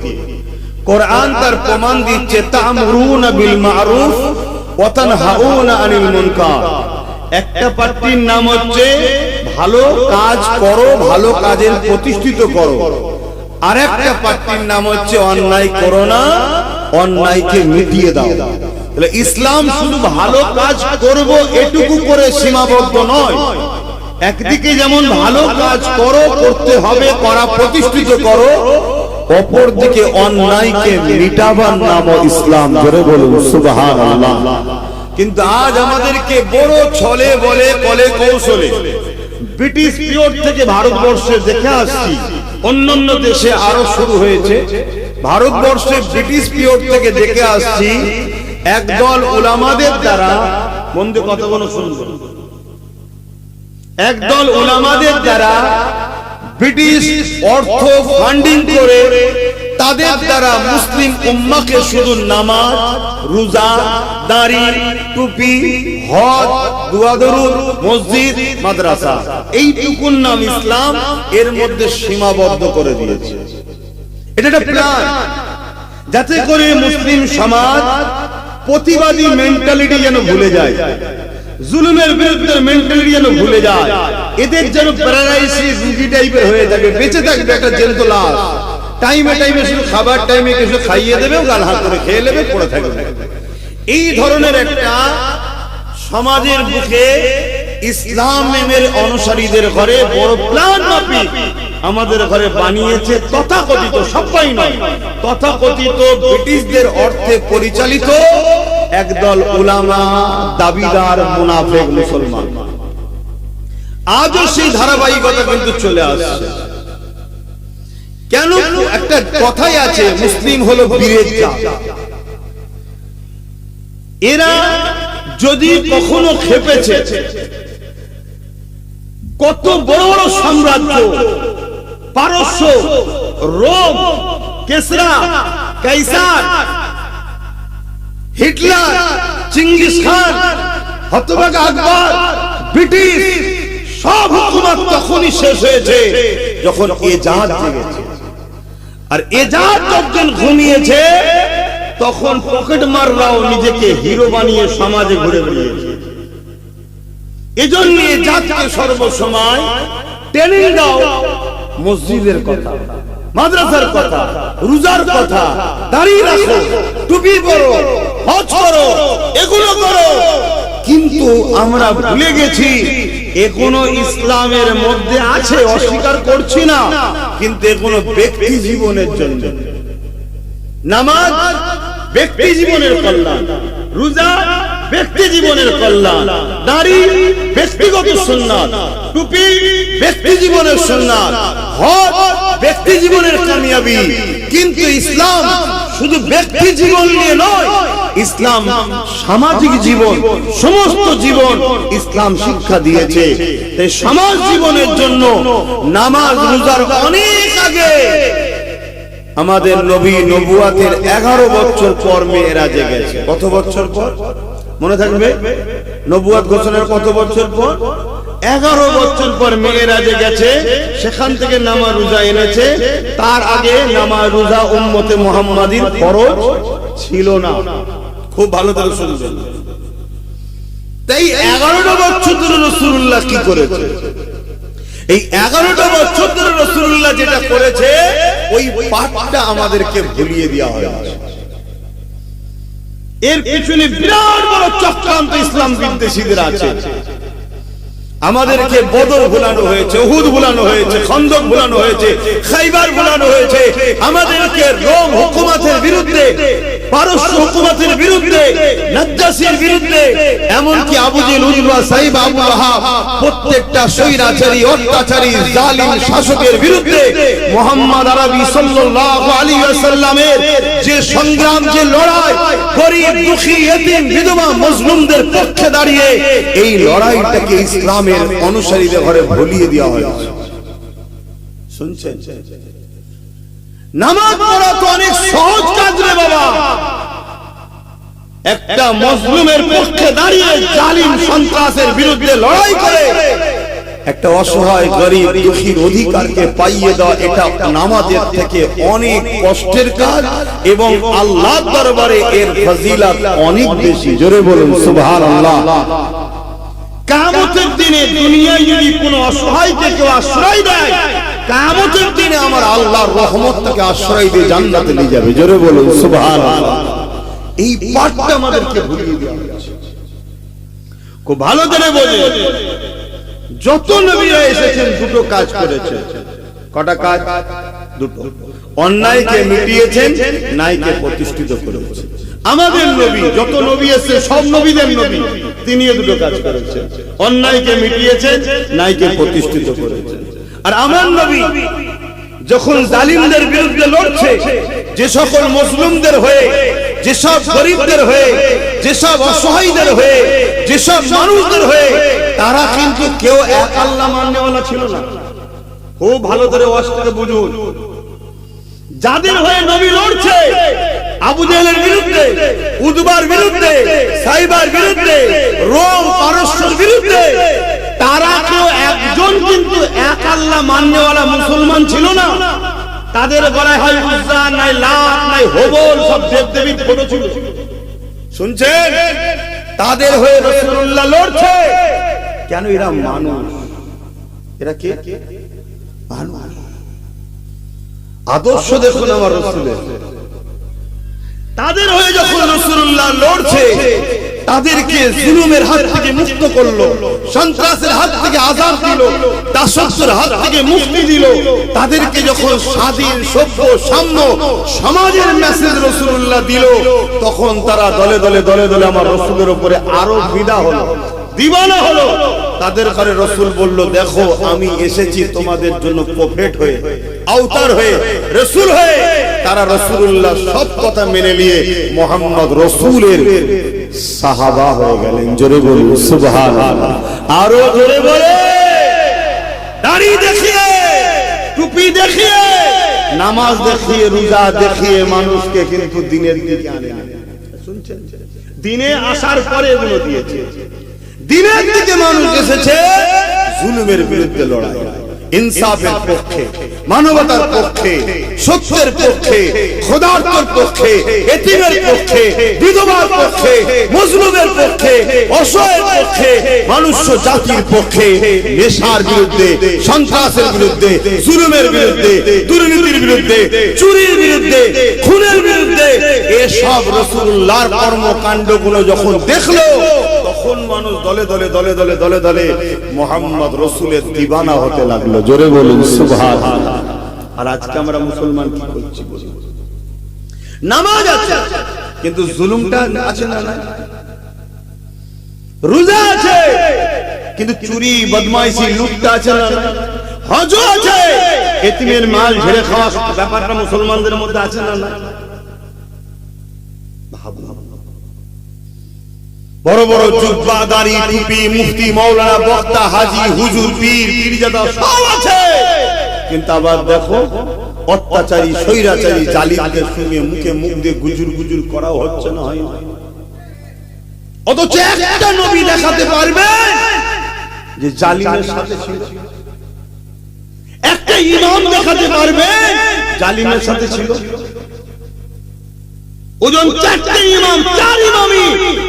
কোরআন তার প্রমাণ দিচ্ছে তা'মুরুনা বিল মা'রুফ ওয়া তানহাউনা আনিল মুনকার একটা পাট্টির নাম হচ্ছে ভালো কাজ করো ভালো কাজের প্রতিষ্ঠিত করো আরেকটা পাট্টির নাম হচ্ছে অন্যায় করো না অন্যায়কে মিটিয়ে দাও তাহলে ইসলাম শুধু ভালো কাজ করব এটুকু করে সীমাবদ্ধ নয় একদিকে যেমন ভালো কাজ করো করতে হবে করা প্রতিষ্ঠিত করো অপর দিকে অন্যায়কে মিটাবার নাম ইসলাম জোরে বলুন সুবহানাল্লাহ কিন্তু আজ আমাদেরকে বড় ছলে বলে কলে কৌশলে ব্রিটিশ পিরিয়ড থেকে ভারতবর্ষে দেখে আসছি অন্যান্য দেশে আরো শুরু হয়েছে ভারতবর্ষে ব্রিটিশ পিরিয়ড থেকে দেখে আসছি একদল উলামাদের দ্বারা বন্ধু কথাগুলো শুনবেন একদল উলামাদের দ্বারা ব্রিটিশ অর্থ ফান্ডিং করে তাদের দ্বারা মুসলিম উম্মাহকে শুধু নামাজ রোজা দাড়ি টুপি হজ দুআ দরুদ মসজিদ মাদ্রাসা এইটুকুর নাম ইসলাম এর মধ্যে সীমাবদ্ধ করে দিয়েছে এটা একটা প্ল্যান যাতে করে মুসলিম সমাজ প্রতিবাদী মেন্টালিটি যেন ভুলে যায় জুলুমের বিরুদ্ধে মেন্টালিটি যেন ভুলে যায় এদের যেন প্যারালাইসিস রোগী টাইপের হয়ে থাকে বেঁচে থাকবে একটা জ্যান্ত লাশ টাইমে টাইমে শুধু খাবার টাইমে কিছু খাইয়ে দেবে গাল হাত করে খেয়ে নেবে পড়ে থাকবে এই ধরনের একটা সমাজের বুকে ইসলামের অনুসারীদের ঘরে বড় প্ল্যান মাফিক আমাদের ঘরে বানিয়েছে তথাকথিত, সবাই নয়, তথাকথিত ব্রিটিশদের অর্থে পরিচালিত একদল উলামা, দাবিদার, মুনাফিক মুসলমান। আজও সেই ধারাবাহিকতা কিন্তু চলে আসছে। কেন? একটা কথাই আছে, মুসলিম হলো বীরের জাত। এরা যদি কখনো খেপেছে, কত বড় বড় সাম্রাজ্য, পারস্য, রোম, কেসরা, কাইসার, হিটলার, চিঙ্গিস খান, হতভাগা আকবর, ব্রিটিশ, সব হুকুমত তখনই শেষ হয়েছে যখন এজাজ জেগেছে। আর এজাজ যখন ঘুমিয়েছে তখন পকেট মাররাও নিজেকে হিরো বানিয়ে সমাজে ঘুরে বেরিয়েছে। এজন্য এজাজকে সর্বসময় ট্রেনিং দাও মসজিদের কথা, মাদ্রাসার কথা, রোজার কথা, দাড়ি রাখো, টুপি পরো, হজ করো, এগুলো করো। কিন্তু আমরা ভুলে গেছি এখনো ইসলামের মধ্যে আছে, অস্বীকার করছি না, কিন্তু এখনো ব্যক্তি জীবনের জন্য। নামাজ ব্যক্তি জীবনের কল্যাণ, রোজা ব্যক্তি জীবনের কল্যাণ, দাড়ি ব্যক্তিগত সুন্নাত, টুপি ব্যক্তি জীবনের সুন্নাত, হজ ব্যক্তি জীবনের কামিয়াবি। কিন্তু ইসলাম শুধু ব্যক্তি জীবন নিয়ে নয়, ইসলাম সামাজিক জীবন, সমস্ত জীবন ইসলাম শিক্ষা দিয়েছে। তাই সমাজ জীবনের জন্য নামাজ রোজার অনেক আগে আমাদের নবী নবুয়াতের 11 বছর পর মেরাজে গেছে। কত বছর পর মনে থাকবে? নবুয়াত ঘোষণার কত বছর পর? 11 বছর পর মেরাজে গেছে। সেখান থেকে নামাজ রোজা এনেছে। তার আগে নামাজ রোজা উম্মতে মুহাম্মাদির ফরজ ছিল না। খুব ভালো করে শুনবেন। তাই 11টা বছর ধরে রাসূলুল্লাহ কি করেছে? এই 11টা বছর ধরে রাসূলুল্লাহ যেটা করেছে ওই পাঠটা আমাদেরকে ভুলিয়ে দেওয়া হয়েছে। এর পিছনে বিরাট বড় চক্রান্ত ইসলাম বিদ্বেষীদের আছে। আমাদেরকে বদর ভুলানো হয়েছে, উহুদ ভুলানো হয়েছে, খন্দক ভুলানো হয়েছে, খাইবার ভুলানো হয়েছে। আমাদেরকে রোম হুকুমতের বিরুদ্ধে, পারস্য হুকুমতের বিরুদ্ধে, নাজ্জাসীর বিরুদ্ধে, এমনকি আবু জেহেল, উতবা, সাইব, আবু লাহাব, প্রত্যেকটা স্বৈরাচারী, অত্যাচারী, জালিম শাসকের বিরুদ্ধে মুহাম্মদ আরবি সাল্লাল্লাহু আলাইহি ওয়াসাল্লামের যে সংগ্রাম, যে লড়াই, গরীব, দুঃখী, ইতিম, বিধবা, মজলুমদের পক্ষে দাঁড়িয়ে এই লড়াইটাকে ইসলামের অনুসারীদের ঘরে ভুলিয়ে দেওয়া হয়েছে। শুনছেন? নামাজ পড়া তো অনেক সহজ কাজ রে বাবা। একটা মজলুমের পক্ষে দাঁড়িয়ে জালিম সন্ত্রাসের বিরুদ্ধে লড়াই করে একটা অসহায় গরীব দুঃখীর অধিকারকে পাইয়ে দেওয়া, এটা নামাজের থেকে অনেক কষ্টের কাজ এবং আল্লাহর দরবারে এর ফজিলত অনেক বেশি। জোরে বলুন সুবহানাল্লাহ। কিয়ামতের দিনে দুনিয়ায় যদি কোনো অসহায়কে কেউ আশ্রয় দেয়, কিয়ামতের দিনে আমার আল্লাহর রহমত তাকে আশ্রয় দিয়ে জান্নাতে নিয়ে যাবে। জোরে বলুন সুবহানাল্লাহ। এই পাঠটা আমাদেরকে ভুলিয়ে দেওয়া হয়েছে। খুব ভালো করে বোঝেন, যত নবীরা এসেছেন দুটো কাজ করেছেন। কটা কাজ? দুটো। অন্যায়কে মিটিয়েছেন, ন্যায়কে প্রতিষ্ঠিত করেছেন। আমাদের নবী, যত নবী এসেছে সব নবীদের নবী, তিনিও দুটো কাজ করেছেন। অন্যায়কে মিটিয়েছেন, ন্যায়কে প্রতিষ্ঠিত করেছেন। আর আমার নবী যখন জালিমদের বিরুদ্ধে লড়ছে, যে সকল মুসলিমদের হয়ে, যেসব গরিবদের হয়ে, যেসব অসহায়দের হয়ে, যেসব মানুষদের হয়ে, তারা কিন্তু কেউ এক আল্লাহ মাননেওয়ালা ছিল না। খুব ভালো করে ওয়াজটাকে বুঝুন। যাদের হয়ে নবী লড়ছে, আবু জেহেলের বিরুদ্ধে, উতবার বিরুদ্ধে, সাইবার বিরুদ্ধে, রোম পারস্যের বিরুদ্ধে, তারা কেউ একজন কিন্তু এক আল্লাহ মাননেওয়ালা মুসলমান ছিল না। তাদের গলায় হয় উজ্জা, নাই লাত, নাই হুবল, সব দেবদেবীর ফটো ছিল। শুনছেন? তাদের হয়ে রাসূলুল্লাহ লড়ছে। কেন? এরা মানুষ। এরা কে? মানুষ। আদর্শ দেখুন আমার রাসূলের। তাদের হয়ে যখন রাসূলুল্লাহ লড়ছে, তাদেরকে জুলুমের হাত থেকে মুক্ত করলো, সন্ত্রাসের হাত থেকে আজাদ দিল, দাসত্বের হাত থেকে মুক্তি দিল। তাদেরকে যখন স্বাধীন সভ্য সাম্য সমাজের মেসেজ রাসূলুল্লাহ দিল, তখন তারা দলে দলে দলে দলে আমার রাসূলের উপরে আরো ফিদা হলো, দিওয়ানা হলো। তাদের ঘরে রাসূল বলল, দেখো আমি এসেছি তোমাদের জন্য প্রফেট হয়ে, আওতার হয়ে, রাসূল হয়ে। তারা রাসূলুল্লাহ সব কথা মেনে নিয়ে মুহাম্মদ রাসূলের সাহাবা হয়ে গেলেন। জোরে বলুন সুবহানাল্লাহ, আরো জোরে বলে। দাড়ি দেখিয়ে, টুপি দেখিয়ে, নামাজ দেখিয়ে, রোজা দেখিয়ে মানুষকে কিন্তু দিনের দিকে আনে না। শুনছেন, দিনে আসার পরে এগুলো দিয়েছে। দিনের দিকে মানুষ এসেছে জুলুমের বিরুদ্ধে লড়াই, ইনসাফের পক্ষে, মানবতার পক্ষে, সত্যের পক্ষে, খোদার পক্ষে, এতিমের পক্ষে, বিধবার পক্ষে, মজলুমের পক্ষে, অসহায়ের পক্ষে, মনুষ্য জাতির পক্ষে, নেশার বিরুদ্ধে, সন্ত্রাসের বিরুদ্ধে, জুলুমের বিরুদ্ধে, দুর্নীতির বিরুদ্ধে, চুরির বিরুদ্ধে, খুনের বিরুদ্ধে। এসব রাসূলুল্লাহর কর্মকাণ্ডগুলো যখন দেখলো, তখন মানুষ দলে দলে দলে দলে দলে দলে মুহাম্মদ রাসূলের দিওয়ানা হতে লাগলো। জোরে বলুন সুবহানাল্লাহ। আর আজকে আমরা মুসলমান কি করছি? নামাজ আছে কিন্তু জুলুমটা আছে না? রোজা আছে কিন্তু চুরি, বদমাইশি, লুটটা আছে না? হজ আছে, এতিমের মাল ঝেড়ে খাওয়া ব্যাপারটা মুসলমানদের মধ্যে আছে না? বড় বড় জুব্বা, দাড়ি, টুপি, মুফতি, মাওলানা, বক্তা, হাজী, হুজুর, পীর, পীরজাদা সব আছে, কিন্তু আবার দেখো অত্যাচারী, স্বৈরাচারী, জালিমদের সঙ্গে মুখে মুখ দিয়ে গুজুর গুজুর করাও হচ্ছে না, হয় না? অথচ একটা নবী দেখাতে পারবে যে জালিমের সাথে ছিল, একটা ইমাম দেখাতে পারবে জালিমের সাথে ছিল। ওজন চারটে ইমাম, চার ইমামই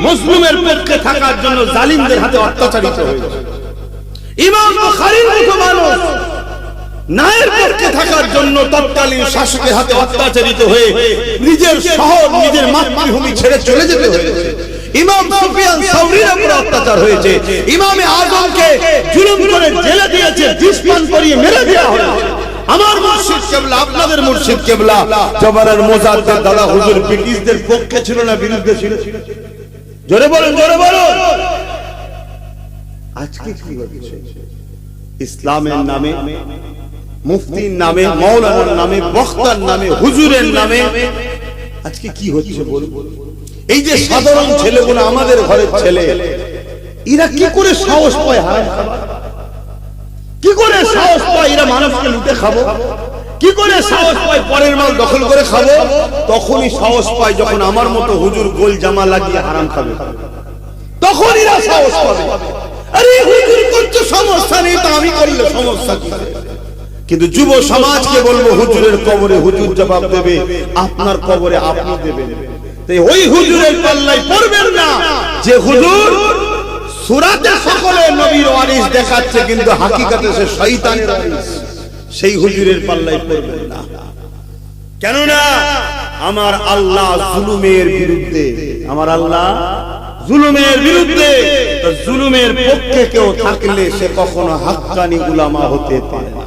মুসলিমের পক্ষে থাকার জন্য জালিমদের হাতে অত্যাচারিত হয়েছে। ইমাম বুখারীর মতো মানুষ ন্যায়ের পক্ষে থাকার জন্য তৎকালীন শাসকের হাতে অত্যাচারিত হয়ে নিজের শহর, নিজের মাতৃভূমি ছেড়ে চলে যেতে হয়েছে। ইমাম সুফিয়ান সাওরীর উপর অত্যাচার হয়েছে। ইমামে আযমকে জুলুম করে জেলে দিয়েছে, বিষ-পান করিয়ে মেরে দেওয়া হয়েছে। আমার মুর্শিদ কেবলা, আপনাদের মুর্শিদ কেবলা জবানের মুজাদ্দিদ দাদা হুজুর ব্রিটিশদের পক্ষে ছিল না বিরুদ্ধে ছিল? জোরে বলুন, জোরে বলুন। আজকে কি হচ্ছে? ইসলামের নামে, মুফতির নামে, মাওলানার নামে, বক্তার নামে, হুজুরের নামে আজকে কি হচ্ছে বলুন? এই যে সাধারণ ছেলেগুলো, আমাদের ঘরের ছেলে, এরা কি করে সাহস পায় হারাম খাবার? কি করে সাহস পায় এরা মানুষকে লুটে খাবো? কি করে সাহস পায় পরের মাল দখল করে খাবো? তখনই সাহস পায় যখন আমার মতো হুজুর গোল জামা লাগিয়ে হারাম খাবে, তখন এরা সাহস পাবে। আরে হুজুর করতে সমস্যা নেই, তো আমি করলে সমস্যা কি? কিন্তু যুব সমাজকে বলবো, হুজুরের কবরে হুজুর জবাব দেবে, আপনার কবরে আপনি দেবেন। তাই ওই হুজুরের পাল্লায় পড়বেন না যে হুজুর সুরাতে সকলে নবীর ওয়ারিস দেখাচ্ছে কিন্তু হাকিকাতে সে শয়তানের ওয়ারিস। সেই হুজুরের পাল্লায় পড়বেন না। কেননা আমার আল্লাহ জুলুমের বিরুদ্ধে, আমার আল্লাহ জুলুমের বিরুদ্ধে। তো জুলুমের পক্ষে কেউ থাকলে সে কখনো হাক্কানি উলামা হতে পারে না।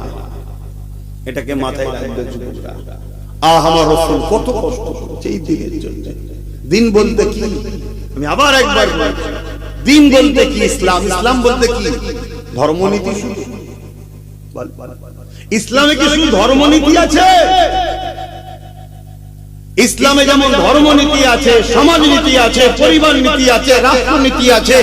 এটাকে মাথায় রাখবে যুবকরা। আমার রাসূল কত কষ্ট করেছে এই দিনের জন্য। দিন বলতে কি? আমি আবার একবার বলছি, দিন বলতে কি? ইসলাম। ইসলাম বলতে কি? ধর্মনীতি। ইসলামে কি শুধু ধর্মনীতি আছে? ইসলামে যেমন ধর্মনীতি আছে, সমাজনীতি আছে, পরিবার নীতি আছে, রাষ্ট্রনীতি আছে,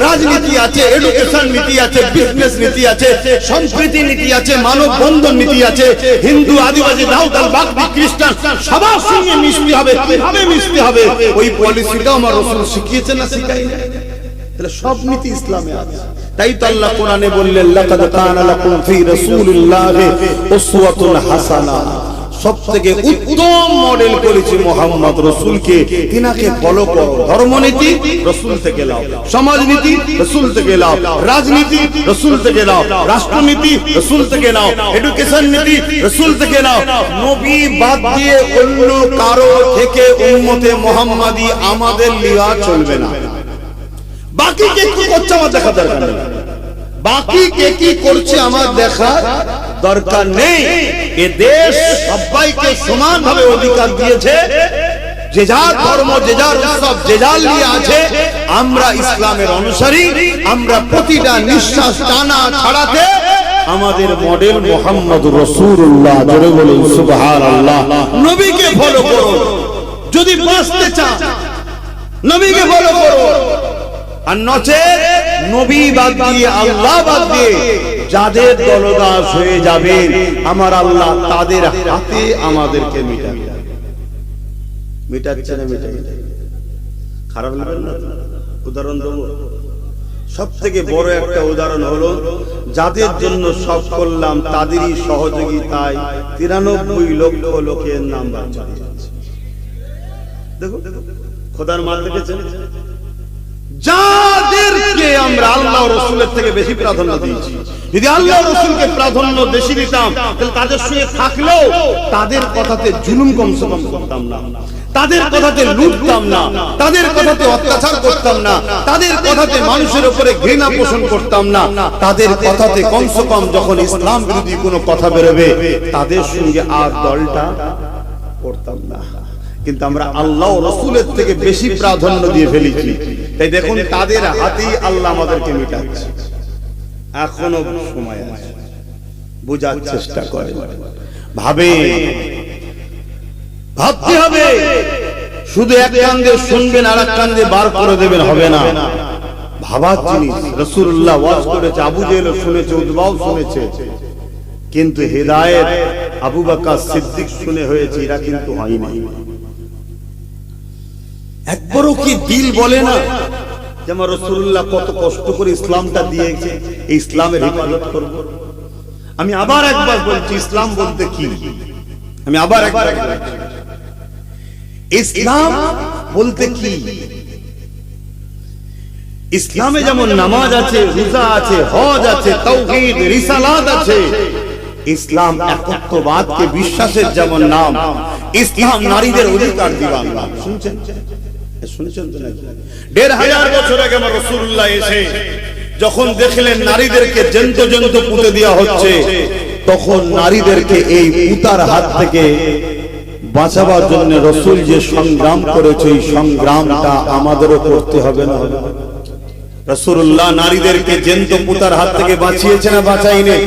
রাজনীতি আছে, এডুকেশন নীতি আছে, বিজনেস নীতি আছে, সংস্কৃতি নীতি আছে, মানব বন্ধন নীতি আছে। হিন্দু, আদিবাসী, দাউদাল, বাগদি, খ্রিস্টান সবার সঙ্গে মিশতে হবে। কিভাবে মিশতে হবে ওই পলিসিটা আমার রাসূল শিখিয়েছেন না শিখাই না? তাহলে সব নীতি ইসলামে আছে। তাই তো আল্লাহ কোরআনে বললেন, লাকাদ কানা লাকুম ফি রাসূলিল্লাহি উসওয়াতুন হাসানা। সবথেকে উত্তম মডেল করেছি মুহাম্মদ রাসূলকে, তিনাকে ফলো করো। ধর্মনীতি রাসূল থেকে নাও, সমাজনীতি রাসূল থেকে নাও, রাজনীতি রাসূল থেকে নাও, রাষ্ট্রনীতি রাসূল থেকে নাও, এডুকেশন নীতি রাসূল থেকে নাও। নবী বাদ দিয়ে অন্য কারো থেকে উম্মতে মুহাম্মাদি আমাদের লিয়া চলবে না। বাকি কে কি করছে আমার দেখা দরকার নেই, বাকি কে কি করছে আমার দেখা দরকার নেই। এ দেশ সবাইকে সমানভাবে অধিকার দিয়েছে, যে যার ধর্ম, যে যার উৎসব, যে যার নিয়ে আছে। আমরা ইসলামের অনুসারী, আমরা প্রতিটা নিঃশ্বাস টানা ছাড়াতে আমাদের মডেল মুহাম্মদুর রাসূলুল্লাহ। জোরে বলুন সুবহানাল্লাহ। নবীকে ফলো করুন, যদি বাঁচতে চান নবীকে ফলো করুন। আর নচেত নবী বাদ দিয়ে, আল্লাহ বাদ দিয়ে যাদের দলদাস হয়ে যাবেন, আমার আল্লাহ তাদের হাতে আমাদেরকে মিটাবে। মিটাচ্ছে না, মিটাবে। খারাপ লাগবে না? উদাহরণ দেবো। সব থেকে বড় একটা উদাহরণ হলো, যাদের জন্য সব করলাম তাদেরই সহযোগিতায় 93 লক্ষ লোকের নাম বাঁচা দিয়েছে। দেখো খোদার মাল দেখেছেন, যাদেরকে আমরা আল্লাহ রাসূলের থেকে বেশি প্রাধান্য দিয়েছি। যদি আল্লাহ রাসূলকে প্রাধান্য বেশি দিতাম, তাহলে তাদের সঙ্গে থাকলেও তাদের কথাতে জুলুম কমসে কম করতাম না, তাদের কথাতে লুটতাম না, তাদের কথাতে অত্যাচার করতাম না, তাদের কথাতে মানুষের উপরে ঘৃণা পোষণ করতাম না, তাদের কথাতে কমসে কম যখন ইসলাম বিরোধী কোনো কথা বেরোবে তাদের সঙ্গে আর দলটা করতাম না। কিন্তু আমরা আল্লাহ রাসূলের থেকে বেশি প্রাধান্য দিয়ে ফেলেছি। তাই দেখুন তাদের হাতেই আল্লাহ আমাদেরকে মিটাচ্ছে। এখনো সময় আছে, বোঝার চেষ্টা করে, ভাবতে হবে। শুধু এক কান দিয়ে শুনবেন আর এক কান দিয়ে বার করে দেবেন হবে না। ভাবার জিনিস। রাসূলুল্লাহ ওয়াজ করেছে, আবু জেহেল শুনেছে, উতবাও শুনেছে, কিন্তু হেদায়েত আবু বকর সিদ্দিক শুনে হয়েছে, এরা কিন্তু হয়নি। একবারও কি দিল বলে না যে আমার রাসূলুল্লাহ কত কষ্ট করে ইসলামটা দিয়েছে, এই ইসলামের হেফাজত করব? আমি আবার একবার বলছি, ইসলাম বলতে কি? আমি আবার একবার বলছি, ইসলাম বলতে কি? ইসলামে যেমন নামাজ আছে, রোজা আছে, হজ আছে, তাওহীদ, রিসালাত আছে। ইসলাম একত্ববাদকে বিশ্বাসের যেমন নাম, ইসলাম নারীদের অধিকার দিবার নাম। শুনছেন তো নাকি? ১৫০০ বছর আগে আমার রাসূলুল্লাহ এসে যখন দেখলেন নারীদেরকে জ্যান্ত জ্যান্ত পুঁতে দেওয়া হচ্ছে, তখন নারীদেরকে এই পুতার হাত থেকে বাঁচাবার জন্য রাসূল যে সংগ্রাম করেছে, এই সংগ্রামটা আমাদেরও করতে হবে না? রাসূলুল্লাহ নারীদেরকে জ্যান্ত পুতার হাত থেকে বাঁচিয়েছে না বাঁচায়নি?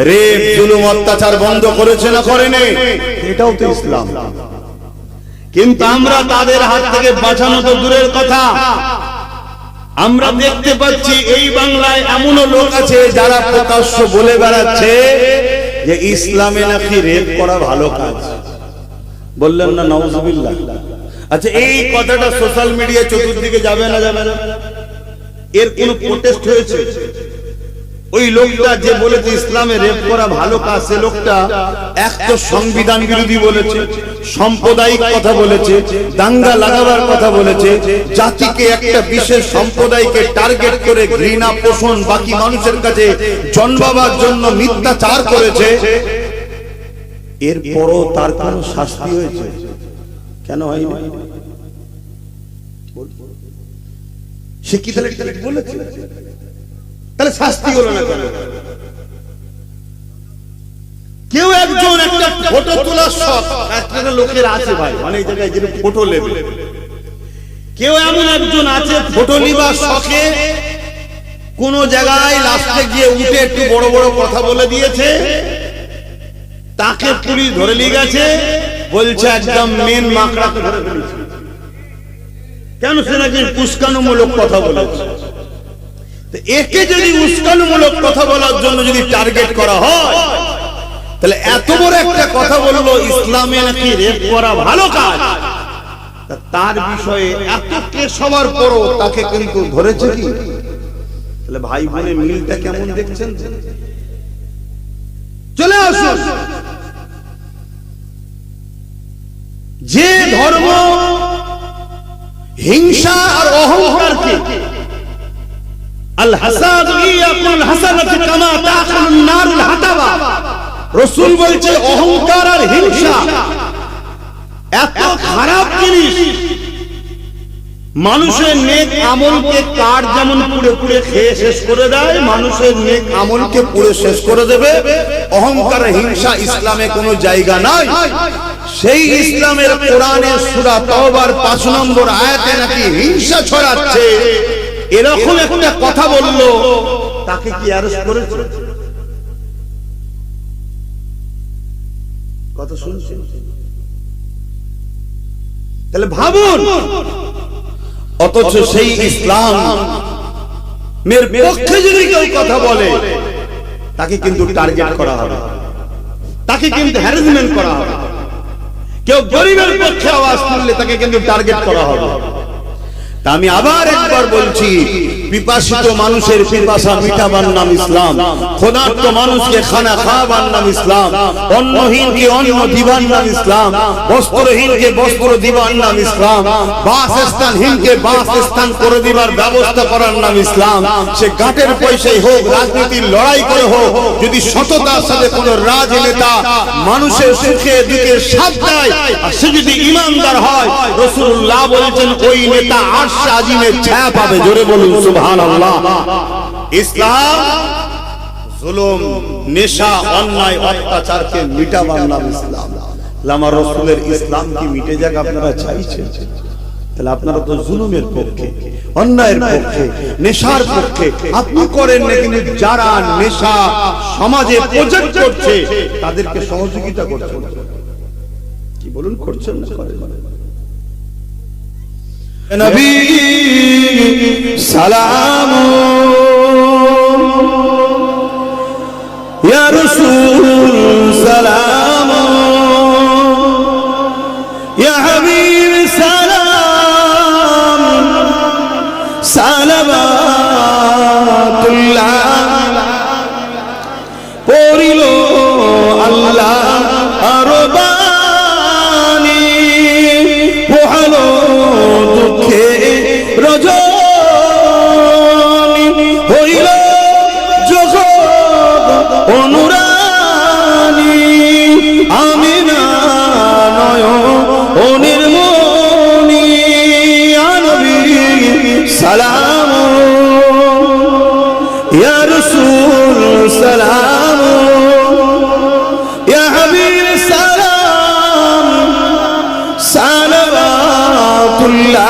রেপ, জুলুম, অত্যাচার বন্ধ করেছে না করেনি? এটাও তো ইসলাম। কিন্তু আমরা তাদের হাত থেকে বাঁচানো তো দূরের কথা, আমরা দেখতে পাচ্ছি এই বাংলায় এমনও লোক আছে যারা প্রকাশ্য বলে বেড়াচ্ছে যে ইসলামে নাকি রেপ করা ভালো কাজ। বললেন না নাউজুবিল্লাহ? আচ্ছা, এই কথাটা সোশ্যাল মিডিয়া চতুর্দিকে যাবে না যাবে না? এর কোন প্রোটেস্ট হয়েছে? ওই লোকটা যে বলেছে ইসলামে রেপ করা ভালো কাজ, সে লোকটা এক তো সংবিধান বিরোধী বলেছে, সাম্প্রদায়িক কথা বলেছে, দাঙ্গা লাগাবার কথা বলেছে, জাতিকে একটা বিশেষ সম্প্রদায়কে টার্গেট করে ঘৃণা পোষণ বাকি মানুষের কাছে জন্মাবার জন্য মিথ্যাচার করেছে। এরপরও তার কোন শাস্তি হয়েছে? কেন হয়নি? সে কি তাহলে বলেছে? তাহলে শাস্তি হলো না কেন? কেউ একজন একটা ফটো তোলার শখ একটা লোকের আছে ভাই, অনেক জায়গায় যে ফটো নেবে, কেউ এমন একজন আছে ফটো নিবার শখে কোন জায়গায় লাস্টে গিয়ে উঠে একটু বড় বড় কথা বলে দিয়েছে, তাকে পুলিশ ধরে নিয়ে গেছে, বলছে একদম মেন মাকড়াকে ধরে ফেলেছে। কেন? সে নাকি উস্কানিমূলক কথা বলেছে। একে যদি উস্কানিমূলক কথা বলার জন্য যদি টার্গেট করা হয়, তাহলে এত বড় একটা কথা বললো ইসলামে নাকি রেপ করা ভালো কাজ, তার বিষয়ে এত কেস হওয়ার পরও তাকে কিন্তু ধরেছে কি? তাহলে ভাই বোনের মিলটা কেমন দেখছেন? চলে আসুন, যে ধর্ম হিংসা আর অহংকারকে আল হাসাদু ইয়াকুল হাসানাতু কামা তাকুলুন নারুল হাতাবা, রাসূল বলছে অহংকার আর হিংসা এত খারাপ জিনিস, মানুষের নেক আমলকে কাঠ যেমন পুড়ে পুড়ে খেয়ে শেষ করে দেয়, মানুষের নেক আমলকে পুড়ে শেষ করে দেবে। অহংকার হিংসা ইসলামে কোনো জায়গা নাই। সেই ইসলামের কোরআনের সূরা তাওবার 5 নম্বর আয়াতে নাকি হিংসা ছড়াচ্ছে এরকম একটা কথা বলল, তাকে কি অ্যারেস্ট করেছে? কথা শুনছেন? তাহলে ভাবুন, অথচ সেই ইসলাম মের পক্ষে যদি কেউ কথা বলে তাকে কিন্তু টার্গেট করা হবে, তাকে কিন্তু হ্যারাসমেন্ট করা হবে। কেউ গরিবের পক্ষে আওয়াজ তুললে তাকে কিন্তু টার্গেট করা হবে। তা আমি আবার একবার বলছি, পিপাসিত মানুষের পিপাসা মিটাবার নাম ইসলাম, ক্ষুধার্ত মানুষকে খানা খাওয়াবার নাম ইসলাম, অন্নহীনকে অন্ন দিবার নাম ইসলাম, বস্ত্রহীনকে বস্ত্র দিবার নাম ইসলাম, বাসস্থানহীনকে বাসস্থান করে দিবার ব্যবস্থা করার নাম ইসলাম। সে গাটের পয়সায় হোক, রাজনীতির লড়াই করে হোক, যদি সততার সাথে কোন রাজনেতা মানুষের সুখে দুঃখে সাথ দেয় আর সে যদি ঈমানদার হয়, রাসূলুল্লাহ বলেছেন ওই নেতা আরশ আজিমের ছায়া পাবে। জোরে বলুন সুবহানাল্লাহ। ইসলাম জুলুম, নেশা, অন্যায়, অত্যাচারকে মিটাবার নাম ইসলাম। আমার রাসূলের ইসলাম কি মিটে যাক আপনারা চাইছেন? তাহলে আপনারা তো জুলুমের পক্ষে, অন্যায়ের পক্ষে, নেশার পক্ষে। আপনি করেন না, কিন্তু যারা নেশা সমাজে প্রজেক্ট করছে তাদেরকে সহযোগিতা করছেন। কি বলুন, করছেন না? করেন। নবী সালাম ইয়া রাসূল সালাম ইয়া হাবিব সালাম সালাওয়াতুল্লাহ পড়িল আল্লাহ আরবানি পোহালো দুঃখে রজনী হইল জগৎ অনুরানী আমিনা নয়নের মনি নবী সালাম ইয়া রাসূল সালাম ইয়া হাবিব সালাম সালাওয়াতুল্লাহ।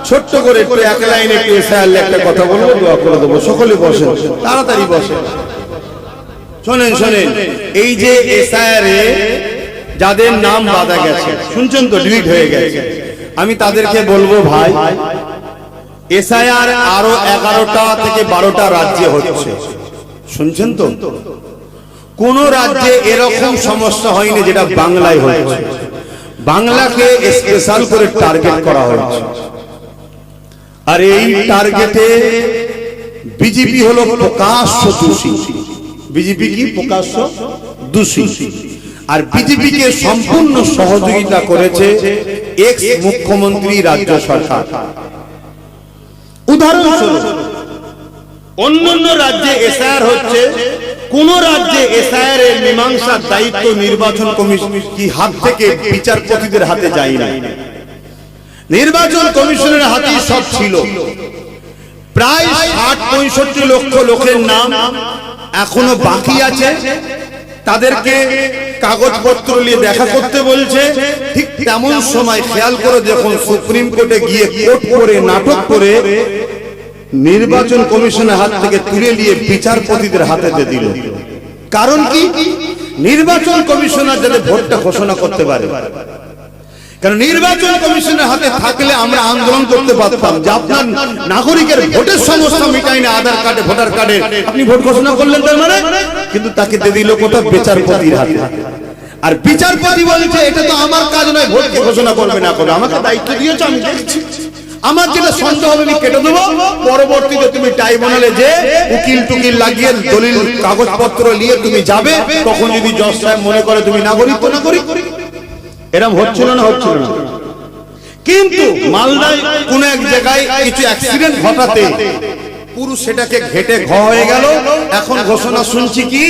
ছোট্ট করে একটু এক লাইনে একটু এসআইআর একটা কথা বলবো, দোয়া করে দেবো। সকলে বসেন, তাড়াতাড়ি বসেন। শোনেন শোনেন, এই যে এসআইআর এ যাদের নাম বাঁধা গেছে, শুনছেন তো, ডিলিট হয়ে গেছে, আমি তাদেরকে বলবো ভাই, এসআইআর আরো 11টা থেকে 12টা রাজ্যে হচ্ছে, শুনছেন তো? কোন রাজ্যে এরকম সমস্যা হয়নি যেটা বাংলায় হচ্ছে। বাংলাকে স্পেশাল করে টার্গেট করা হচ্ছে, আর এই টার্গেটে বিজেপি হলো প্রকাশ্য দোষী। বিজেপি কি প্রকাশ্য দোষী, আর বিজেপিকে সম্পূর্ণ সহযোগিতা করেছে এক্স মুখ্যমন্ত্রী, রাজ্য সরকার। উদাহরণস্বরূপ অন্যান্য রাজ্যে এসআইআর হচ্ছে, কোন রাজ্যে এসআইআর এর মীমাংসার দায়িত্ব নির্বাচন কমিশন কি হাত থেকে বিচারপতিদের হাতে যায় না, নির্বাচন কমিশনের হাতেই সব ছিল। প্রায় ৬০-৬৫ লক্ষ লোকের নাম এখনো বাকি আছে, তাদেরকে কাগজপত্র নিয়ে দেখা করতে বলছে। ঠিক তেমন সময় খেয়াল করে যখন সুপ্রিম কোর্টে গিয়ে কোর্ট করে নাটক করে নির্বাচন কমিশনের হাত থেকে তুলে নিয়ে বিচারপতিদের হাতে দিল। কারণ কি? নির্বাচন কমিশনার যাতে ভোটটা ঘোষণা করতে পারে। কারণ নির্বাচন কমিশনের হাতে থাকলে আমরা আন্দোলন করতে পারতাম যে আপনার নাগরিকের ভোটের সমস্যা মিটাই না, আধার কার্ডে ভোটার কার্ডে আপনি ভোট ঘোষণা করলেন তার মানে, কিন্তু তাকে দিয়ে দিল কোটা বিচারপতির হাতে। আর বিচারপতি বলছে এটা তো আমার কাজ নয়, ভোটকে ঘোষণা করবে না করবে, আমাকে দায়িত্ব দিয়েছে, আমি দেখছি, আমার যেটা সন্দেহ হবে আমি কেটে দেবো। পরবর্তীতে তুমি ট্রাইব্যুনালে যে উকিল টুকিল লাগিয়ে দলিল কাগজপত্র নিয়ে তুমি যাবে, তখন যদি জজ সাহেব মনে করে তুমি নাগরিক তো নাগরিক। এরকম হচ্ছিল না? হচ্ছিল না। কিন্তু মালদায় কোন এক জায়গায় কিছু অ্যাক্সিডেন্ট ঘটাতে পুরো সেটাকে ঘেটে ঘ হয়ে গেল। এখন ঘোষণা শুনছি কি,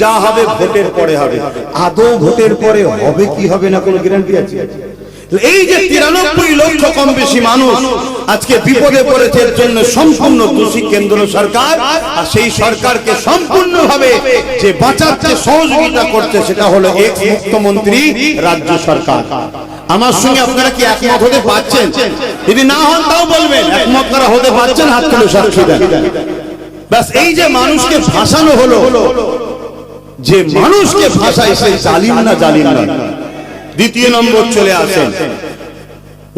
যা হবে ভোটের পরে হবে। আদৌ ভোটের পরে হবে কি হবে না কোনো গ্যারান্টি আছে? এই যে 93 লক্ষ কম বেশি মানুষ আজকে বিপদে পড়েছে, এর জন্য সম্পূর্ণ দোষী কেন্দ্র সরকার। আর সেই সরকারকে সম্পূর্ণভাবে যে বাঁচাতে সহযোগিতা করছে সেটা হলো এক্স মুখ্যমন্ত্রী রাজ্য সরকার। আমার সঙ্গে আপনারা কি একমত হতে পারছেন? যদি না হন তাও বলবেন একমত তারা হতে পারছেন, হাত তুলে সাক্ষী দেন। ব্যাস, এই যে মানুষকে ভাসানো হলো, যে মানুষকে ভাসায় সে জালিম না জালিম না। দ্বিতীয় নম্বর চলে আসেন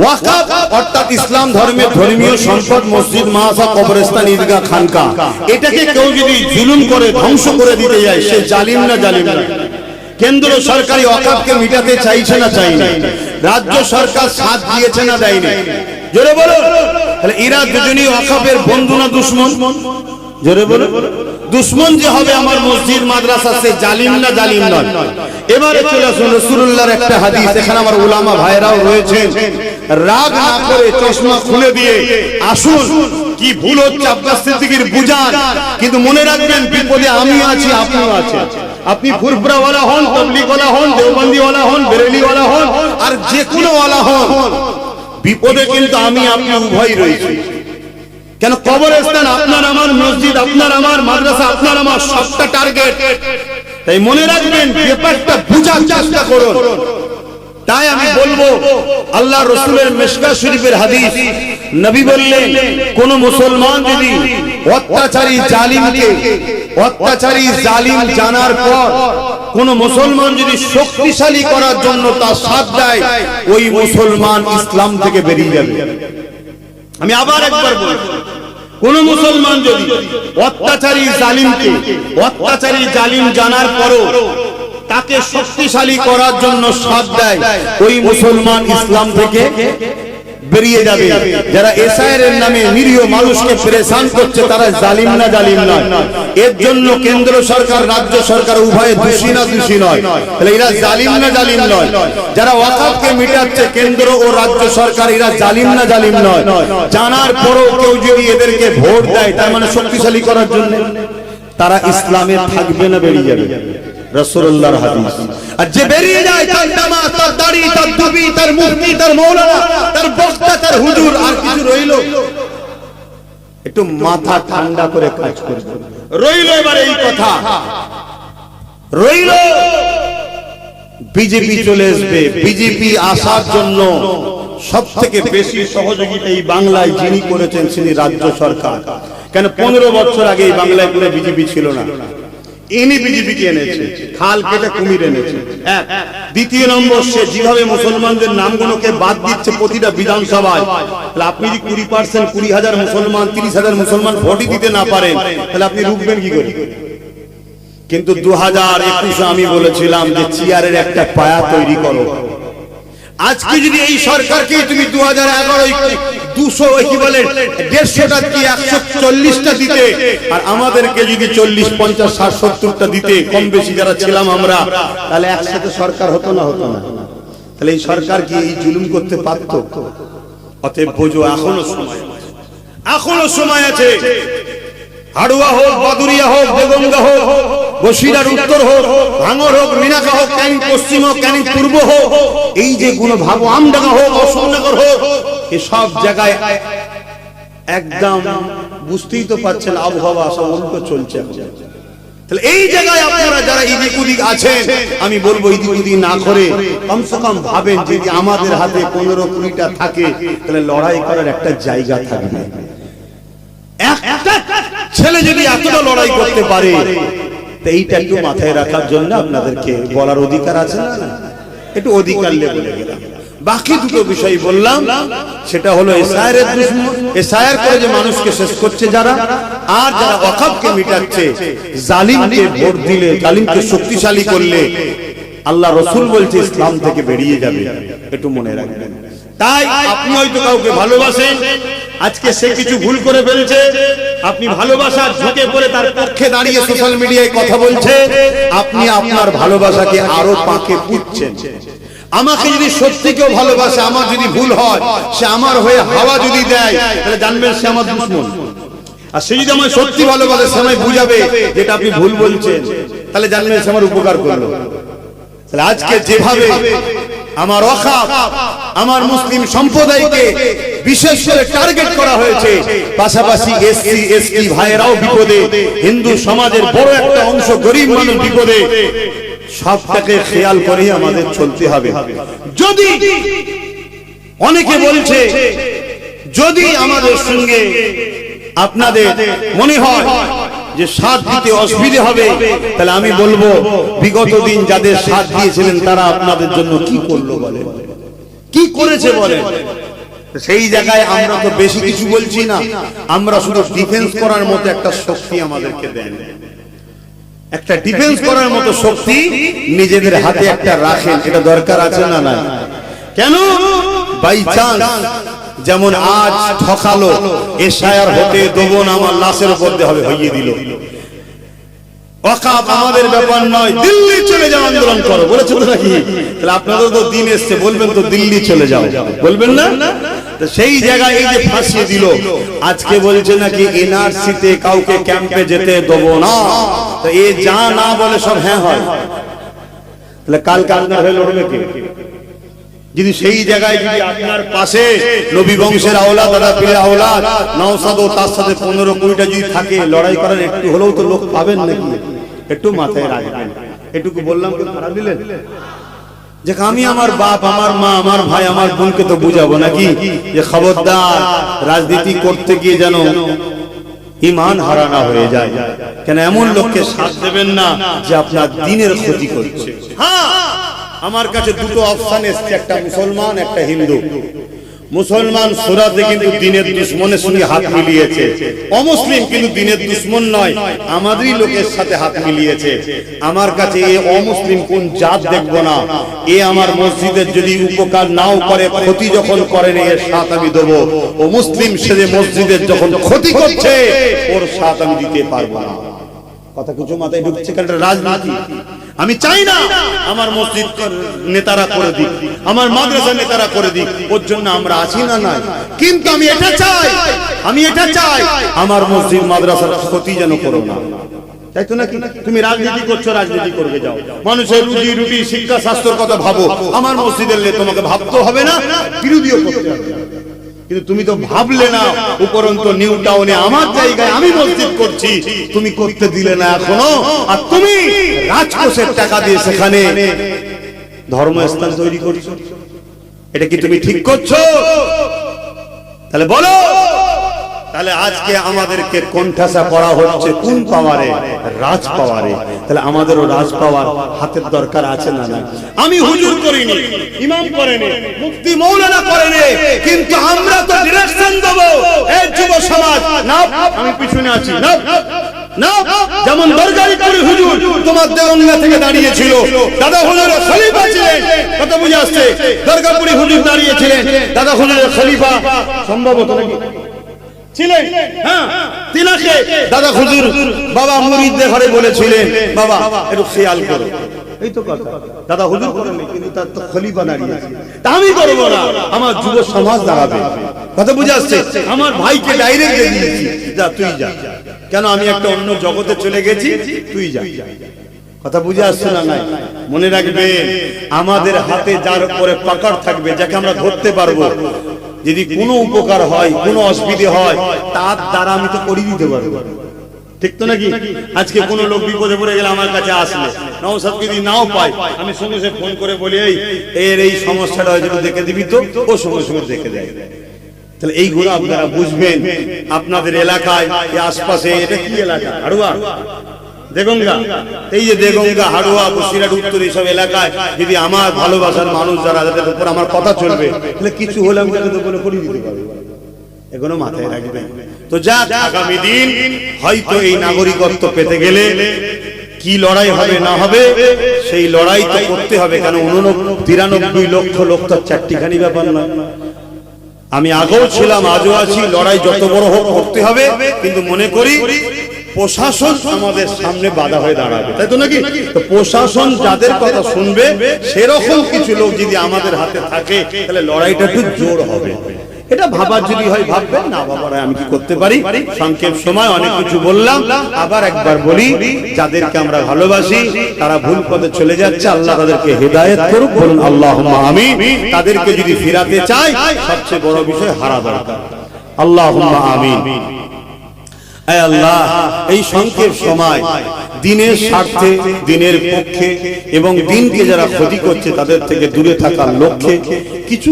ওয়াকফ, অর্থাৎ ইসলাম ধর্মের ধর্মীয় সম্পদ, মসজিদ, মাদ্রাসা, কবরস্থান, ঈদগাহ, খানকা, এটাকে কেউ যদি জুলুম করে ধ্বংস করে দিতে যায় সে জালিম না জালিম না। কেন্দ্র সরকারি ওয়াকফকে মিটাতে চাইছে না চাই না, রাজ্য সরকার সাথ দিয়েছে না দেয়নি? জোরে বলো। তাহলে এরা দুজনই ওয়াকফের বন্ধু না দুশমন? জোরে বলো। দুশমন যে হবে আমার মসজিদ মাদ্রাসা সে জালিম না জালিম নয়? এবারে চলে আসুন রাসূলুল্লাহর একটা হাদিস, এখানে আমার উলামা ভাইরাও রয়েছেন, রাগ না করে চশমা খুলে দিয়ে আসুন কি ভুল হচ্ছে আব্বাস সিদ্দিকীর বুঝান। কিন্তু মনে রাখবেন বিপদে আমি আছি, আপনিও আছেন। আপনি ফুরফুরাওয়ালা হন, তাবলীগওয়ালা হন, দেওবন্দিওয়ালা হন, বেরেলিওয়ালা হন, আর যে কোনো ওয়ালা হন, বিপদে কিন্তু আমি আপনি উভয়ই রয়েছি। কেন? কবরস্থান আপনার আমার, মসজিদ আপনার আমার, মাদ্রাসা আপনার আমার, সবটা টার্গেট। তাই মনে রাখবেন ব্যাপারটা বুঝার চেষ্টা করুন। তাই আমি বলবো আল্লাহ রাসূলের মিশকাত শরীফের হাদিস, নবী বললেন কোন মুসলমান যদি অত্যাচারী জালিম জানার পর কোন মুসলমান যদি শক্তিশালী করার জন্য তার সাথ দেয়, ওই মুসলমান ইসলাম থেকে বেরিয়ে যাবে। আমি আবার একবার বলবো, কোন মুসলমান যদি অত্যাচারী জালিম জানার পরও তাকে শক্তিশালী করার জন্য সাথ দেয়, ওই মুসলমান ইসলাম থেকে বেরিয়ে যাবে। যারা এসআইআর এর নামে নিরীহ মানুষকে পেরেশান করছে তারা জালিম না জালিম নয়? এর জন্য কেন্দ্র সরকার রাজ্য সরকার উভয়ে দোষী না দোষী নয়? তাহলে এরা জালিম না জালিম নয়? যারা ওয়াকফকে মিটাচ্ছে কেন্দ্র ও রাজ্য সরকার, এরা জালিম না জালিম নয়? জানার পরও কেউ যদি এদেরকে ভোট দেয় তার মানে শক্তিশালী করার জন্য, তারা ইসলামে থাকবে না বেরিয়ে যাবে? রাসূলুল্লাহর হাদিস। আর যে বেরিয়ে যায় তার নামাজ, তার দাড়ি, তার টুপি, তার মুফতি, তার মাওলানা, তার বক্তা, তার হুজুর, আর কিছু রইল? একটু মাথা ঠান্ডা করে কাজ করবে। রইল এবারে এই কথা, রইল বিজেপি চলে আসবে। বিজেপি আসার জন্য সব থেকে বেশি সহযোগিতা এই বাংলায় যিনি করেছেন তিনি রাজ্য সরকার। কেন? 15 বছর আগে এই বাংলায় কোনো বিজেপি ছিল না, ইনি বিজেপিকে এনেছে, খাল কেটে কুমির এনেছে। এক। দ্বিতীয় নম্বর, সে যেভাবে মুসলমানদের নামগুলোকে বাদ দিচ্ছে প্রতিটা বিধানসভায়, তাহলে আপনি যদি 20% 20,000 মুসলমান 30,000 মুসলমান ভোটই দিতে না পারেন তাহলে আপনি রুখবেন কি করে? কিন্তু 2021 আমি বলেছিলাম যে চেয়ারের একটা পায়া তৈরি করো। আজকে যদি এই সরকারকে তুমি 2011 200 কি বলে 150টা কি 140টা দিতে, আর আমাদেরকে যদি 40 50 60 70টা দিতে, কম বেশি যারা ছিলাম আমরা, তাহলে একসাথে সরকার হতো না? হতো না? তাহলে এই সরকার কি এই জুলুম করতে পারত? অতএব বোঝো এখনো সময় আছে। হাড়ুয়া হোক, বাদুরিয়া হোক, বেগমগা হোক, বসিরার উত্তর হোক, ভাঙর হোক, মিনাকা হোক, ক্যানিং পশ্চিম হোক, ক্যানিং পূর্ব হোক, এই যে কোনো ভাবো আমডাঙ্গা হোক, অশোকনগর হোক, এসব জায়গায় একদম বুঝতেই তো পারছেন আবহাওয়া সব উল্টো চলছে। তাহলে এই জায়গায় আপনারা যারা এদিক ওদিক আছেন, আমি বলবো এদিক ওদিক না করে কমসে কম ভাবেন যদি আমাদের হাতে 15-20টা থাকে তাহলে লড়াই করার একটা জায়গা থাকবে। একটা ছেলে যদি এতটা লড়াই করতে পারে, এইটা একটু মাথায় রাখার জন্য আপনাদেরকে বলার অধিকার আছে না? একটু অধিকার বলে গেলাম। বাকি দুটো বিষয় বললাম, সেটা হলো এসআইআর করে যে মানুষকে শেষ করছে যারা, আর যারা ওয়াকফকে মিটাচ্ছে, জালিমকে ভোট দিলে, জালিমকে শক্তিশালী করলে আল্লাহ রাসূল বলছে ইসলাম থেকে বেরিয়ে যাবে। একটু মনে রাখবেন। তাই আপনি হয়তো কাউকে ভালোবাসেন, আজকে সে কিছু ভুল করে ফেলছে, আপনি ভালোবাসার ঝুঁকে পড়ে তার পক্ষে দাঁড়িয়ে সোশ্যাল মিডিয়ায় কথা বলছে, আপনি আপনার ভালোবাসাকে আরো পাকে পুঁতছেন। আমাকে যদি সত্যি কেউ ভালোবাসে, আমার যদি ভুল হয়, সে আমার হয়ে হাওয়া যদি দেয়, তাহলে জানবেন সে আমার দুশমন। আর সে যদি আমায় সত্যি ভালোবাসে, সে আমায় বুঝাবে যেটা আপনি ভুল বলছেন, তাহলে জানবেন সে আমার উপকার করলো। তাহলে আজকে যেভাবে আমার ওয়াকাফ, আমার মুসলিম সম্প্রদায়কে বিশেষ করে টার্গেট করা হয়েছে। পাশাপাশি এসসি এসটি ভাইরাও বিপদে, হিন্দু সমাজের বড় একটা অংশ গরিব মানুষ বিপদে। সবটাকে খেয়াল করে আমাদের চলতে হবে। যদি অনেকে বলছে যদি আমাদের সঙ্গে আপনাদের মনে হয় যে সাথ দিতে অসুবিধা হবে, তাহলে আমি বলবো বিগত দিন যাদের সাথ দিয়েছিলেন তারা আপনাদের জন্য কি করলো বলেন, কি করেছে বলেন। সেই জায়গায় আমরা তো বেশি কিছু বলছি না, আমরা শুধু ডিফেন্স করার মতো একটা শক্তি আমাদেরকে দেন, একটা ডিফেন্স করার মতো শক্তি নিজেদের হাতে একটা রাখেন, এটা দরকার আছে না? না কেন? বাই চান্স যেমন আজ ঠকালো, এশায়ার হতে দেবো না, আমার লাশের উপর দিয়ে হবে, হইয়ে দিল। ওয়াকাফ আমাদের ব্যাপার নয়, দিল্লি চলে যাও আন্দোলন করো বলেছে তো নাকি? তাহলে আপনাদের তো দিন এসছে, বলবেন তো দিল্লি চলে যাও, বলবেন না? তো সেই জায়গায় এই যে ফাঁসিয়ে দিল, আজকে বলছে নাকি এনআরসিতে কাউকে ক্যাম্পে যেতে দেবো না। তো এ যা না বলে সব হ্যাঁ হয়, তাহলে কালকে আপনার হয়ে লড়বে কে? যদি সেই জায়গায় যদি আপনার পাশে নবী বংশের আওলাদ, দাদা পীরের আওলাদ, নওশাদ ও তার সাথে 15-20টা যদি থাকে, লড়াই করার একটু হলেও তো লোক পাবেন নাকি? একটু মাথায় রাখবেন। এটুকু বললাম, কেন খারাপ দিলেন? যে আমি আমার বাপ, আমার মা, আমার ভাই, আমার বোনকে তো বুঝাবো নাকি যে খবরদার রাজনীতি করতে গিয়ে যেন ঈমান হারানা হয়ে যায়। কেন এমন লোককে সাথ দেবেন না যে আপনার দিনের ক্ষতি করছে। হ্যাঁ, আমার কাছে দুটো অপশন এসছে, একটা মুসলমান, একটা হিন্দু। মুসলমান সুরাতে কিন্তু দিনের দুশ্মনের সঙ্গে হাত মিলিয়েছে, অমুসলিম কিন্তু দিনের দুশ্মন নয়, আমাদেরই লোকের সাথে হাত মিলিয়েছে। আমার কাছে এ অমুসলিম কোন জাত দেখবো না, এ আমার মসজিদের যদি উপকার নাও করে, ক্ষতি যখন করেন এর সাথ আমি দেবো। ও মুসলিম সেজে মসজিদের যখন ক্ষতি করছে ওর সাথ আমি দিতে পারবো না। কথা কিছু মাথায় ঢুকছে? কারণ রাজনীতি আমি চাই না আমার মসজিদ নেতারা করে দিক, আমার মাদ্রাসা নেতারা করে দিক, ওর জন্য আমরা আছি না নাই। কিন্তু আমি এটা চাই আমার মসজিদ মাদ্রাসার ক্ষতি যেন করো না, তাই তো নাকি? তুমি রাজনীতি করছো, রাজনীতি করবে যাও, মানুষের রুজি রুটি শিক্ষা স্বাস্থ্যের কথা ভাবো, আমার মসজিদের তোমাকে ভাবতে হবে না, বিরোধীও করতে হবে। কিন্তু তুমি তো ভাবলে না, উপরন্ত নিউ টাউনে আমার জায়গায় আমি মসজিদ করছি, তুমি করতে দিলে না এখনো, আর তুমি রাজকোষের টাকা দিয়ে সেখানে ধর্মস্থান তৈরি করছো। এটা কি তুমি ঠিক করছো? তাহলে বলো, তাহলে আজকে আমাদেরকে কোণঠাসা করা হচ্ছে কোন পাওয়ারে? রাজ পাওয়ারে। তাহলে আমাদেরও রাজ পাওয়ার হাতের দরকার আছে না? আমি হুজুর করিনি, ইমাম করেনি, মুফতি মৌলানা করেনি, কিন্তু আমরা তো ডিরেকশন দেবো। এই যুব সমাজ না, আমি পিছনে আছি না, না যেমন দরগারিপুরি হুজুর তোমার দেওয়াঙ্গা থেকে দাঁড়িয়েছিল, দাদা হুজুরের খলিফা ছিলেন, কথা বুঝে আসছে? দরগাপুরি হুজুর দাঁড়িয়েছিলেন, দাদা হুজুরের খলিফা সম্ভবত নাকি ছিলেন। হ্যাঁ, তিনাকে দাদা হুজুর বাবা মুরিদদের ঘরে বলেছিলেন, বাবা একটু খেয়াল করো। এই তো কথা, দাদা হুজুর করেন কিন্তু তার তো খলিফা দাঁড়িয়েছে, তা আমি করবো না, আমার যুব সমাজ দাঁড়াবে। কথা বুঝে আসছে? আমার ভাইকে ডাইরেক্ট দিয়ে দিয়েছি, যা তুই যা। কেন? আমি একটা অন্য জগতে চলে গেছি, তুই যা। কথা বুঝে আসছে না? নাই মনে রাখবেন, আমাদের হাতে যার উপরে পাকড় থাকবে, যাকে আমরা ধরতে পারবো, যদি কোনো উপকার হয়, কোনো অসুবিধে হয়, তার দ্বারা আমি তো করিয়ে দিতে পারবো, ঠিক তো নাকি? আজকে কোনো লোক বিপদে পড়ে গেলে আমার কাছে আসলে, নওশাদ যদি নাও পাই, আমি সঙ্গে সঙ্গে ফোন করে বলি, এই সমস্যাটা হয়েছে, দেখে দিবি তো? ও সঙ্গে সঙ্গে দেখে দেয়। তাহলে এইগুলো আপনারা বুঝবেন। আপনাদের এলাকায় আশপাশে, এটা কি এলাকা? হাড়ুয়া, দেগঙ্গা, এই যে দেগঙ্গা, হাড়ুয়া, বসিরহাট, উত্তর, এইসব এলাকায় যদি আমার ভালোবাসার মানুষ যারা, যাদের উপর আমার কথা চলবে, তাহলে কিছু হলে আমি তাদের উপরে করিয়ে দিতে পারবো। এগুলো মাথায় রাখবেন। তো যা আগামী দিন হয়তো এই নাগরিকত্ব পেতে গেলে কি লড়াই হবে না হবে, সেই লড়াই তো করতে হবে। কেন 93 লক্ষ লোক তো চারটিখানি ব্যাপার না। আমি আগেও ছিলাম, আজও আছি, লড়াই যত বড় হোক করতে হবে। কিন্তু মনে করি প্রশাসন আমাদের সামনে বাধা হয়ে দাঁড়াবে, তাই তো নাকি? তো প্রশাসন যাদের কথা শুনবে, সেরকম কিছু লোক যদি আমাদের হাতে থাকে, তাহলে লড়াইটা একটু জোর হবে। এটা ভাবার যদি হয় ভাববেন, না ভাবার হয় আমি কি করতে পারি। সংক্ষেপ সময় অনেক কিছু বললাম, আবার একবার বলি, যাদেরকে আমরা ভালোবাসি তারা ভুল পথে চলে যাচ্ছে, আল্লাহ তাদেরকে হেদায়েত করুক, বলুন আল্লাহুম্মা আমিন। তাদেরকে যদি ফিরাতে চাই, সবচেয়ে বড় বিষয় হারা দরকার, আল্লাহুম্মা আমিন। আয় আল্লাহ, এই সংক্ষেপ সময় দিনের স্বার্থে, দিনের পক্ষে এবং দিনকে যারা ক্ষতি করছে তাদের থেকে দূরে থাকার লক্ষ্যে কিছু